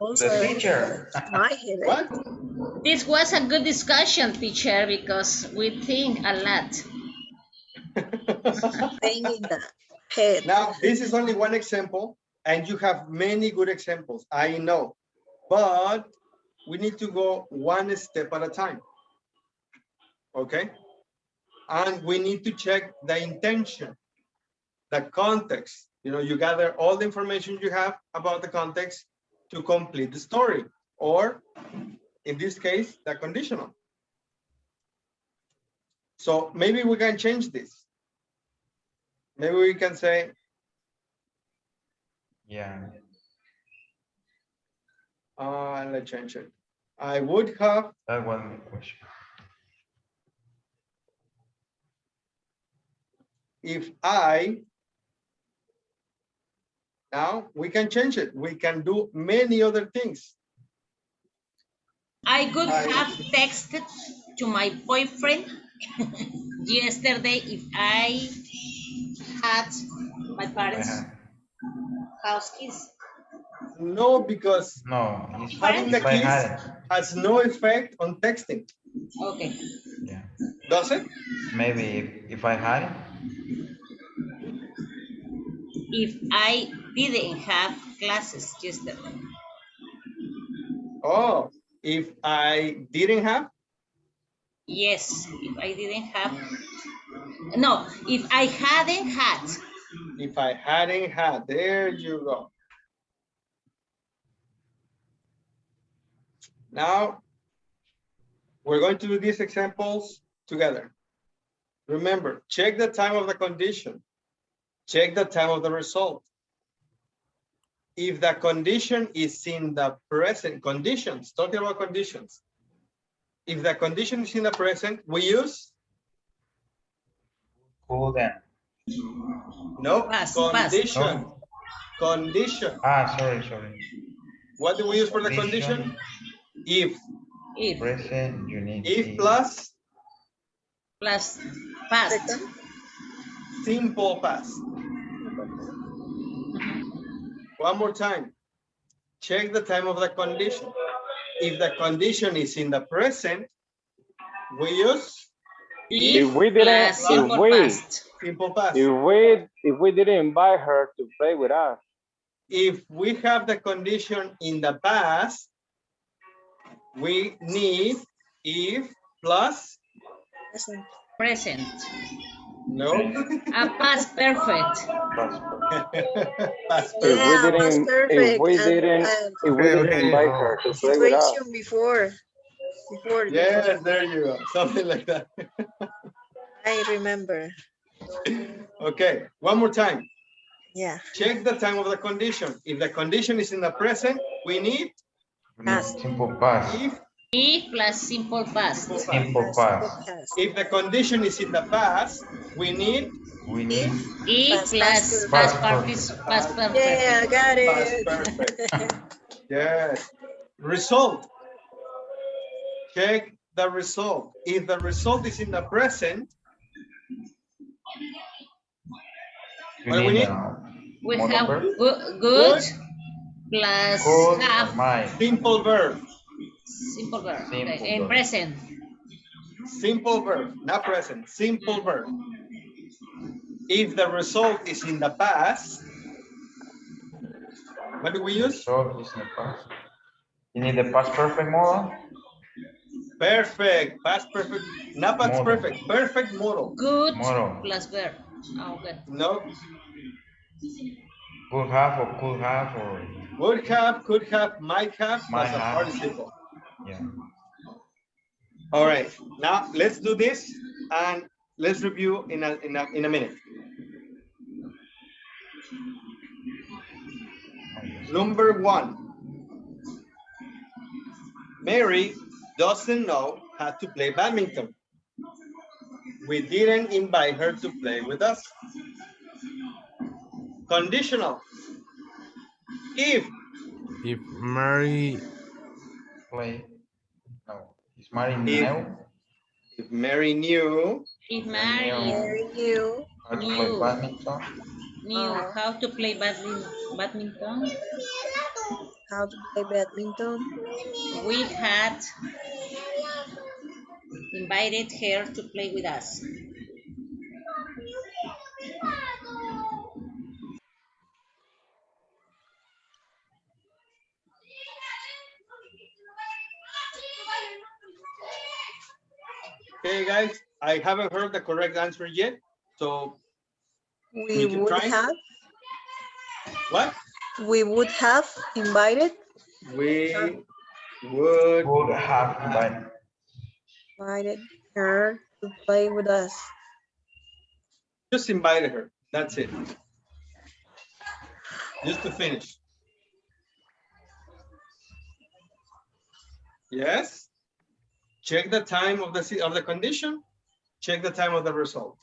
Also, The teacher. my headache. What? This was a good discussion, teacher, because we think a lot. Pain in the head. Now, this is only one example, and you have many good examples, I know, but we need to go one step at a time, okay? And we need to check the intention, the context. You know, you gather all the information you have about the context to complete the story, or in this case, the conditional. So maybe we can change this. Maybe we can say, Yeah. let's change it. I would have, That wasn't the question. if I, now we can change it. We can do many other things. I could have texted to my boyfriend yesterday if I had my parents' house keys. No, because No, it's having the if I keys had it. has no effect on texting, Okay. Yeah. does it? Maybe if I had it. If I didn't have classes yesterday. Oh, if I didn't have, Yes, if I didn't have. No, if I hadn't had. if I hadn't had, there you go. Now, we're going to do these examples together. Remember, check the time of the condition. Check the time of the result. If the condition is in the present, conditions, talking about conditions. If the condition is in the present, we use? Cool then. No, Past. condition. No. Condition. Sorry. What do we use for the condition? If. If. Present, you need If plus? Plus past. Second. Simple past. One more time. Check the time of the condition. If the condition is in the present, we use? If we didn't, plus simple past. Simple past. if we didn't invite her to play with us. If we have the condition in the past, we need if plus? Present. No. Past perfect. Past Yeah, perfect. past perfect. If we didn't Okay. invite her to play with us. Situation before. Yes, there you go. Something like that. I remember. Okay, one more time. Yeah. Check the time of the condition. If the condition is in the present, we need Past. Simple past. If plus simple past. Simple past. If the condition is in the past, we need If plus past past perfect. Yeah, I got past it. perfect. Yes. Result. Check the result. If the result is in the present, what do we need? We Modal have verb? good plus Could have my Simple verb. simple verb. Simple Okay. In verb. present. Simple verb, not present. Simple verb. If the result is in the past, what do we use? Result is in the past. You need the past perfect modal. Perfect. Past perfect. Not past Modal. perfect. Perfect modal. Good Modal. plus verb. Okay. No. Could have or could have or Would have, could have, might have might plus a have. participle. Yeah. All right, now let's do this and let's review in a minute. Number 1. Mary doesn't know how to play badminton. We didn't invite her to play with us. Conditional. If Mary Play. No. Is Mary If- now? if Mary knew If Mary Mary Very new. how to play knew badminton? knew Oh. how to play badminton, How to play badminton. we had invited her to play with us. Okay, guys, I haven't heard the correct answer yet. So We we can would try. have. What? We would have invited. We would Would have Invited her to play with us. just invited her. That's it. Just to finish. Yes. Check the time of the condition. Check the time of the result.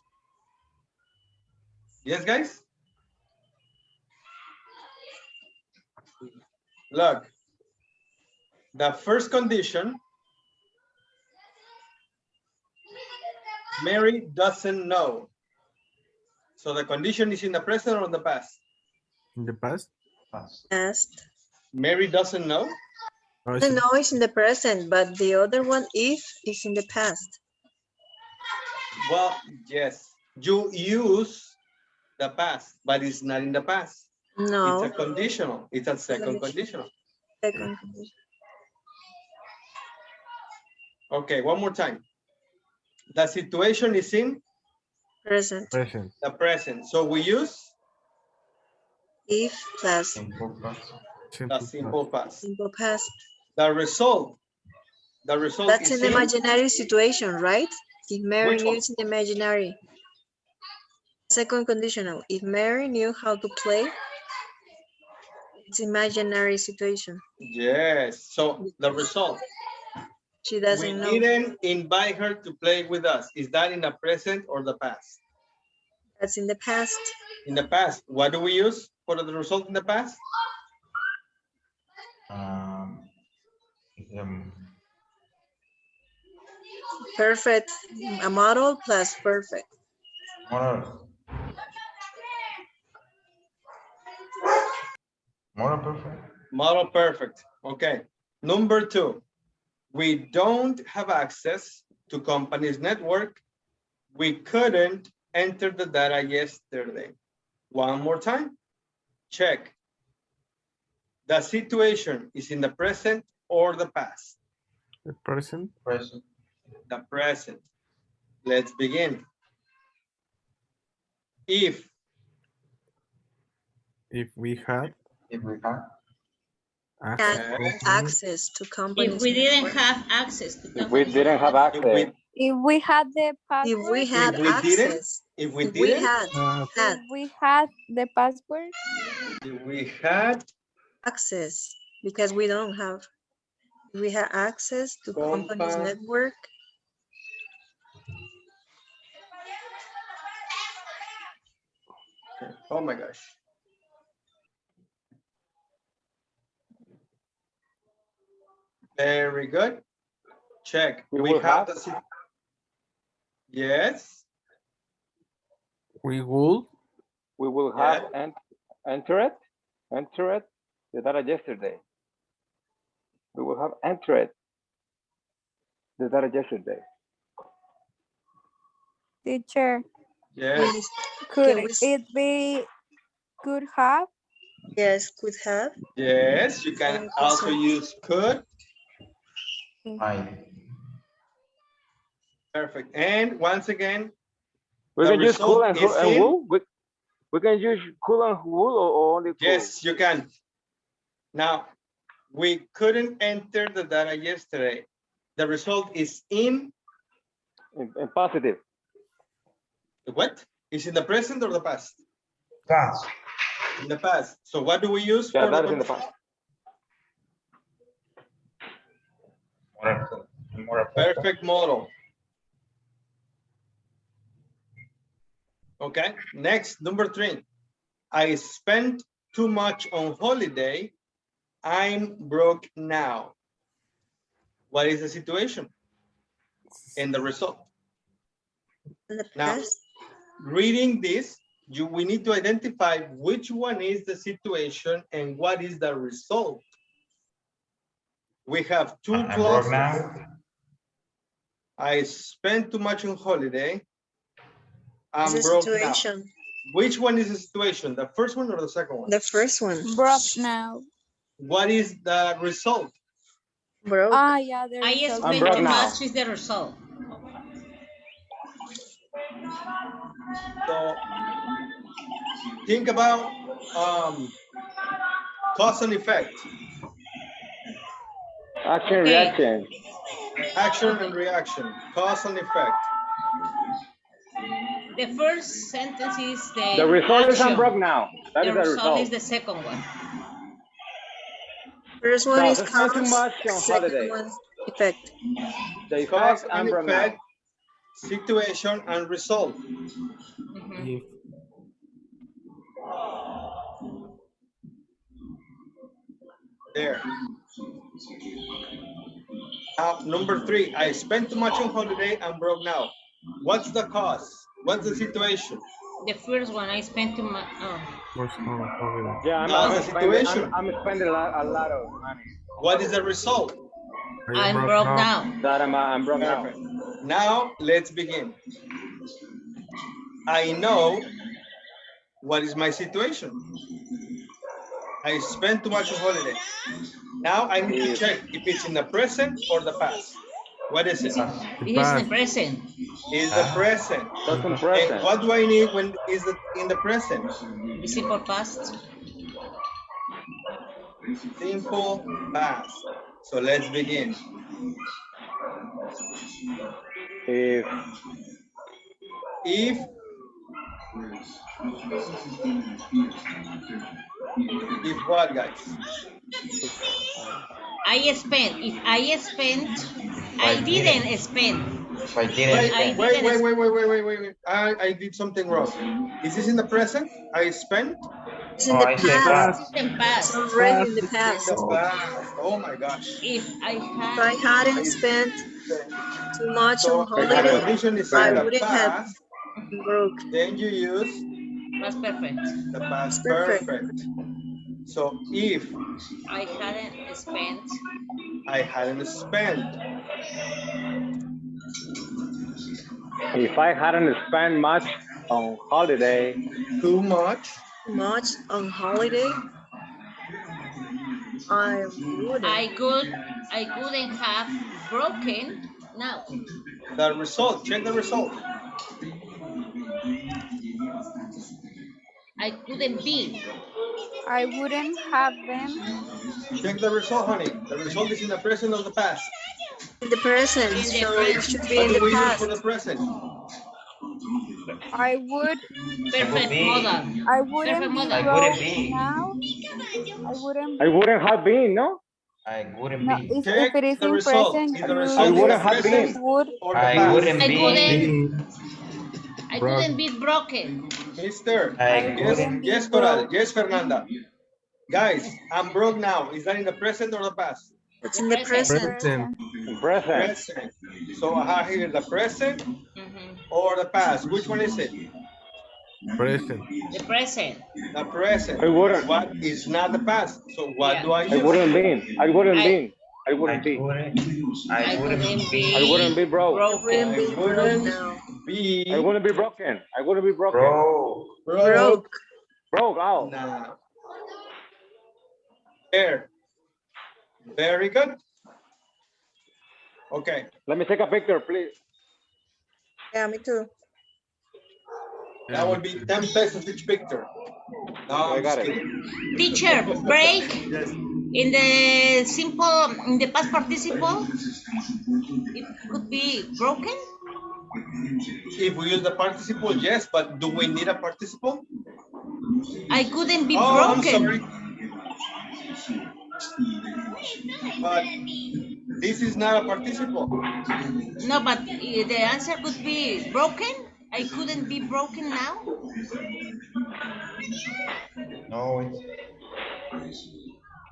Yes, guys? Look. The first condition, Mary doesn't know. So the condition is in the present or in the past? in the past. Past. Mary doesn't know. Oh, The no is in the present, but the other one, if, is in the past. Well, yes. You use the past, but it's not in the past. No. It's a conditional. It's a second conditional. Second condition. Okay, one more time. The situation is in Present. Present. the present. So we use If plus Simple past. the simple past. simple past. The result. The result That's is an imaginary situation, right? If Mary Which knew one? it's an imaginary. Second conditional. If Mary knew how to play, it's imaginary situation. Yes. So the result. She We doesn't know. didn't invite her to play with us. Is that in the present or the past? That's in the past. In the past. What do we use for the result in the past? Um, Perfect. A model plus perfect. More perfect. Model perfect. Okay. Number 2. We don't have access to company's network. We couldn't enter the data yesterday. One more time. Check. The situation is in the present or the past? The present. Present. The present. Let's begin. If we had If we have. access, Had access to companies. If we didn't network. have access to If we companies didn't have access, If we had the If password, we had If we didn't, access. if we If we didn't, had if we had the password, if we had access, because we don't have. We have access to companies Compa- network. oh my gosh. Very good. Check. We We will have have. the yes. we would we will Yeah. have entered the data yesterday. We will have entered the data yesterday. teacher, Yes. could we- it be could have? Yes, could have. Yes. You can also use could. Might. Perfect. And once again, We the can use cool result and is and in will. We can use could and would or only could. Yes, you can. Now, we couldn't enter the data yesterday. The result is in positive. what? Is in the present or the past? Past. In the past. So what do we use Yeah, for that the is in the past. perfect model? Okay, next, number 3. I spent too much on holiday. I'm broke now. What is the situation? And the result. In the Now, past. reading this, we need to identify which one is the situation and what is the result. We have two I'm clauses. broke now. I spent too much on holiday. I'm It's a broke situation. now. Which one is the situation? The first one or the second one? The first one. Broke now. What is the result? Broke. Ah, yeah, there I is spent broke too now. much is the result. So think about cause and effect. Action, Okay. reaction. Action and reaction. Cause and effect. The first sentence is The result is I'm action. broke now. That The is the result result. is the second one. First one So, is I spent too cause. much on Second holiday. one effect. The Cause effect, and I'm broke now. effect, situation and result. Mhm. If There. Now, number 3, I spent too much on holiday. I'm broke now. What's the cause? What's the situation? The first one, I spent too much. Oh. was on holiday. Yeah, That's the situation. I'm spending a lot of money. What is the result? I am I'm broke now. That I'm broke now. Perfect. Now, let's begin. I know what is my situation. I spent too much on holiday. Now I need to check if it's in the present or the past. What is it? This is the present. Is the present. Present, And present. what do I need when is it in the present? The simple past. Simple past. So let's begin. If If what, guys? I spent. If I spent, I didn't spend. If I didn't Wait, spend. wait. I did something wrong. Is this in the present? I spent? It's in Oh, the I said past. past. The It's past. already in the In past. the past. Oh my gosh. If I If I had, hadn't spent too much So on if the holiday, condition is I in the wouldn't have past, been broke. then you use was perfect. the past It's perfect. perfect. So if I hadn't spent. I hadn't spent if I hadn't spent much on holiday, too much, Too much on holiday, I wouldn't. I couldn't have broken now. the result, check the result. I couldn't be. I wouldn't have been. Check the result, honey. The result is in the present or the past. In the present, In the so it present. should be What in do the we use past. for the present? I would. Perfect be. model. I Perfect wouldn't be model. I broke wouldn't be. now. I wouldn't I be. wouldn't have been, no? I wouldn't No, be. if Check it is the in result. present, Is the you result I in the wouldn't have present been. would. or the I past? wouldn't I be. couldn't. I Broke. couldn't be broken. Mister, I I yes, wouldn't. wouldn't be yes, Coral, broke. yes, Fernanda. Guys, I'm broke now. Is that in the present or the past? It's The in the present. present. Present. Present. Present. So I have here the present Mhm. or the past. Which one is it? Present. The present. The present. I wouldn't. What is not the past? So what Yeah. do I I use? wouldn't be. I wouldn't I- be. I I wouldn't be. wouldn't. I I wouldn't couldn't be. be. I wouldn't be broke. I wouldn't I be broke wouldn't now. be I wouldn't be broken. I wouldn't be broken. Bro. broke Broke out. now. There. Very good. Okay. Let me take a picture, please. Yeah, me too. That would be 10 pesos each picture. No, I I'm got just it. kidding. Teacher, break Yes. in the simple, in the past participle, it could be broken. If we use the participle, yes, but do we need a participle? I couldn't be Oh, I'm broken. sorry. But this is not a participle. No, but the answer could be broken. I couldn't be broken now. No, it's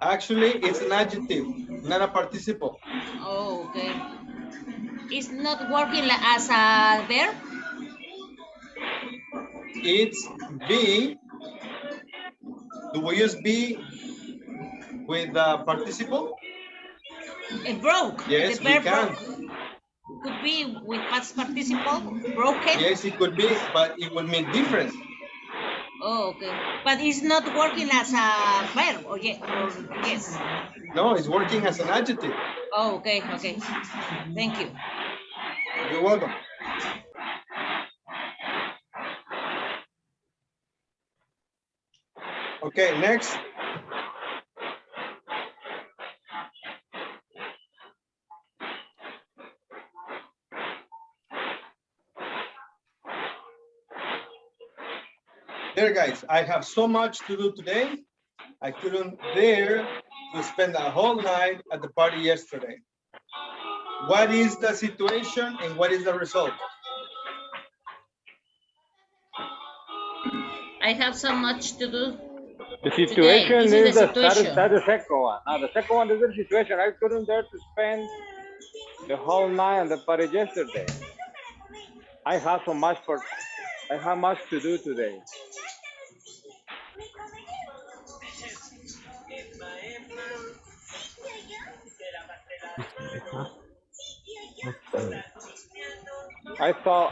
Actually, it's an adjective, not a participle. Oh, okay. It's not working as a verb. It's be. Do we use be with the participle? It broke. Yes, The we verb can. broke. Could be with past participle. Broken. Yes, it could be, but it would mean different. Oh, okay. But it's not working as a verb, or yes. No, it's working as an adjective. Oh, okay, okay. Thank you. You're welcome. Okay, next. There, guys, I have so much to do today. I couldn't dare to spend a whole night at the party yesterday. What is the situation and what is the result? I have so much to do. The situation Today. is This the is the situation. that's the second one. Now the second one is the situation. I couldn't dare to spend the whole night on the party yesterday. I have much to do today. I saw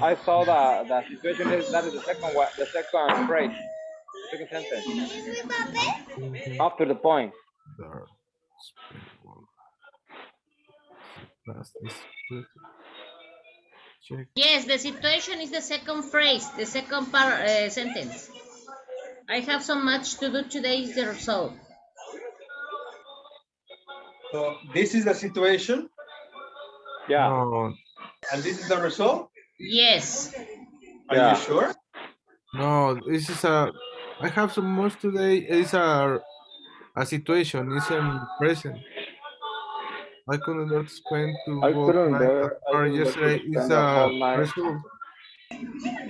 the situation is that is the second one, the second phrase, second sentence. After the point. Yes, the situation is the second phrase, the second sentence. I have so much to do today is the result. So this is the situation. Yeah. No, And this is the result. Yes. Are Yeah. you sure? no, this is I have so much today. It's a situation. It's in present. I couldn't dare to spend to I work couldn't night at dare the party to yesterday. It's spend the a whole night. result.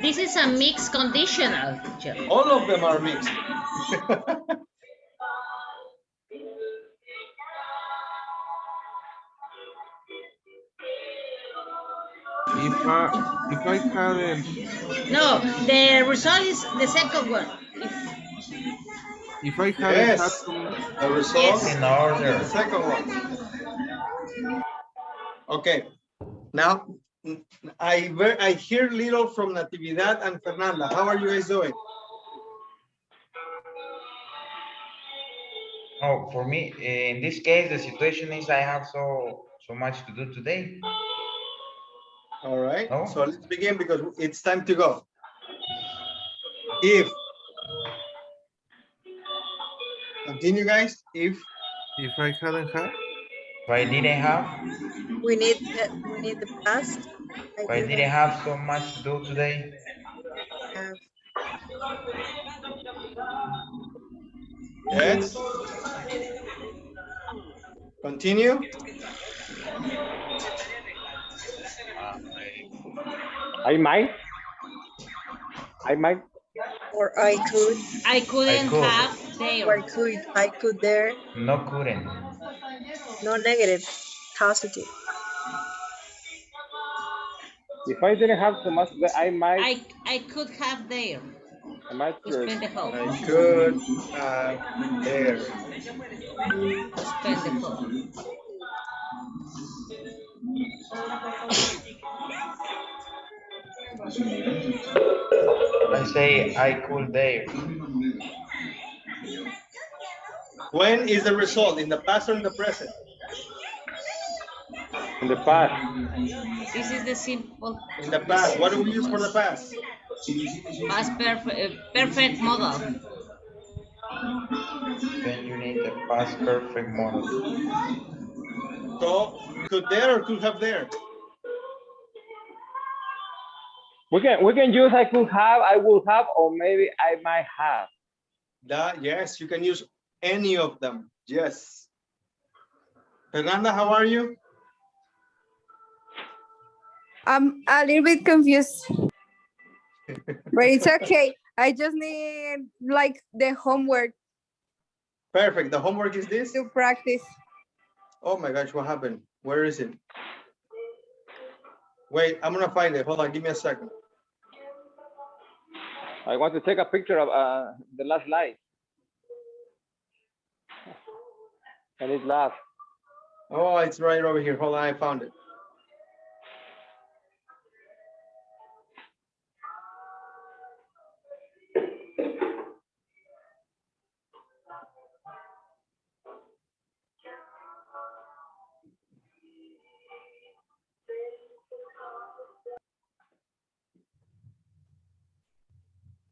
This is a mixed conditional, teacher. All of them are mixed. If I hadn't No, the result is the second one. if I hadn't had Yes, some the result Yes. in order. is the second one. Okay, now I hear little from Natividad and Fernanda. How are you guys doing? Oh, for me, in this case, the situation is I have so much to do today. All right, No? so let's begin because it's time to go. If, continue guys, if I hadn't had If I didn't have, We need the past. if I didn't have so much to do today. have. yes, continue. I might. Or I could. I couldn't I could. have Or there. I could there. No, couldn't. No negative. Positive. If I didn't have so much, I might. I could have there. I might To spend the whole. I could have there. To spend the whole. I say I could there. When is the result? In the past or in the present? In the past. This is the simple. In the past. What do we use for the past? Past perfect, perfect model. Then you need the past perfect model. So could there or could have there? We can use I could have, I will have, or maybe I might have. That, yes, you can use any of them. Yes. Fernanda, how are you? I'm a little bit confused, but it's okay. I just need like the homework Perfect. The homework is this. to practice. Oh my gosh, what happened? Where is it? Wait, I'm gonna find it. Hold on, give me a second. I want to take a picture of the last slide. And it's last. Oh, it's right over here. Hold on, I found it.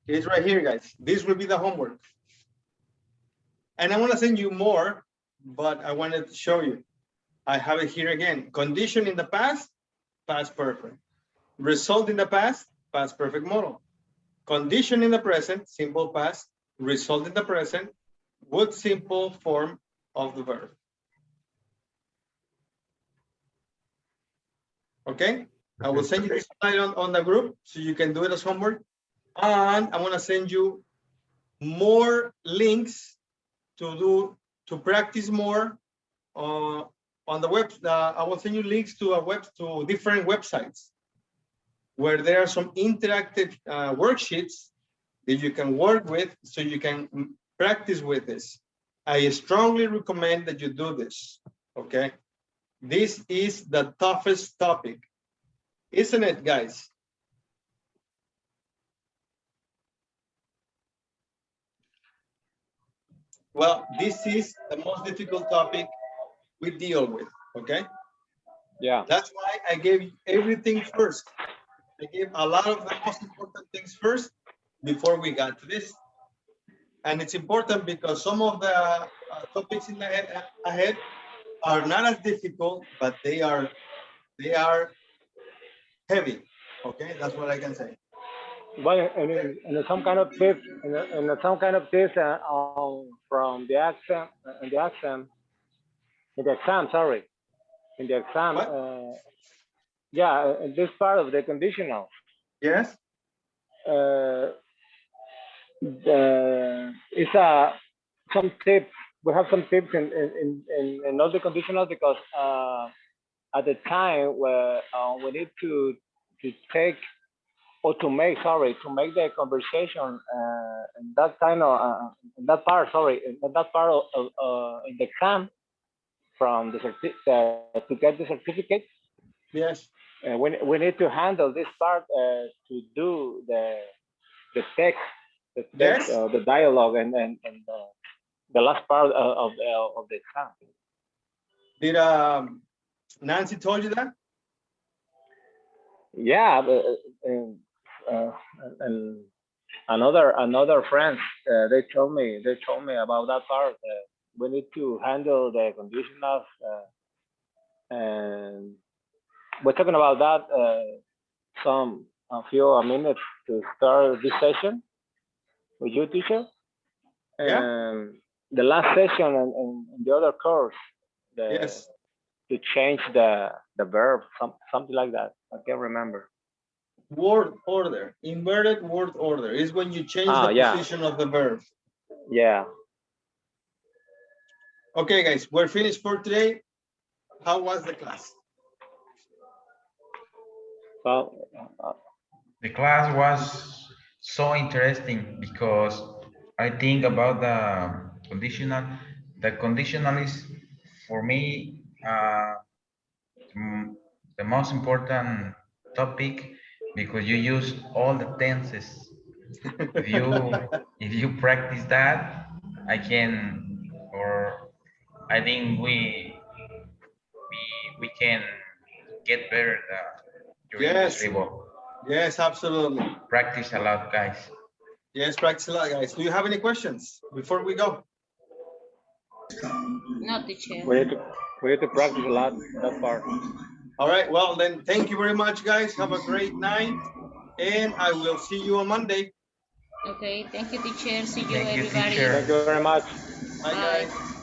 It's right here, guys. This will be the homework. And I want to send you more, but I wanted to show you. I have it here again. Condition in the past, past perfect. Result in the past, past perfect model. Condition in the present, simple past. Result in the present, would simple form of the verb. Okay? I will send you this slide on the group so you can do it as homework. And I'm gonna send you more links to practice more on the web. I will send you links to different websites where there are some interactive worksheets that you can work with so you can practice with this. I strongly recommend that you do this, okay? This is the toughest topic, isn't it, guys? Well, this is the most difficult topic we deal with, okay? Yeah. That's why I gave everything first. I gave a lot of the most important things first before we got to this. And it's important because some of the topics in the ahead are not as difficult, but they are heavy. Okay, that's what I can say. Well, and some kind of tips, and some kind of tips from the exam, in the exam, sorry, in the exam, yeah, in this part of the conditional. Yes. It's some tips. We have some tips in all the conditionals because at the time where we need to take or to make the conversation in that kind of in that part in that part of in the exam from the to get the certificate. Yes. We need to handle this part to do the text, Yes. the dialogue, and the last part of the exam. Did Nancy told you that? Yeah, and another friends they told me about that part. We need to handle the conditionals, and we're talking about that a few minutes to start this session with you, teacher. Yeah. And the last session and the other course, Yes. to change the verb, something like that. I can't remember. Word order, inverted word order is when you change the position of the verb. Yeah. Okay, guys, we're finished for today. How was the class? Well, the class was so interesting because I think about the conditional. The conditional is for me the most important topic because you use all the tenses. If you practice that, I can, or I think we can get better during this Yes. review. Yes, absolutely. Practice a lot, guys. Yes, practice a lot, guys. Do you have any questions before we go? No, teacher. We need to practice a lot that part. All right, well then, thank you very much, guys. Have a great night, and I will see you on Monday. Okay, thank you, teacher. See you, Thank you, everybody. teacher. Thank you very much. Bye, Bye. guys.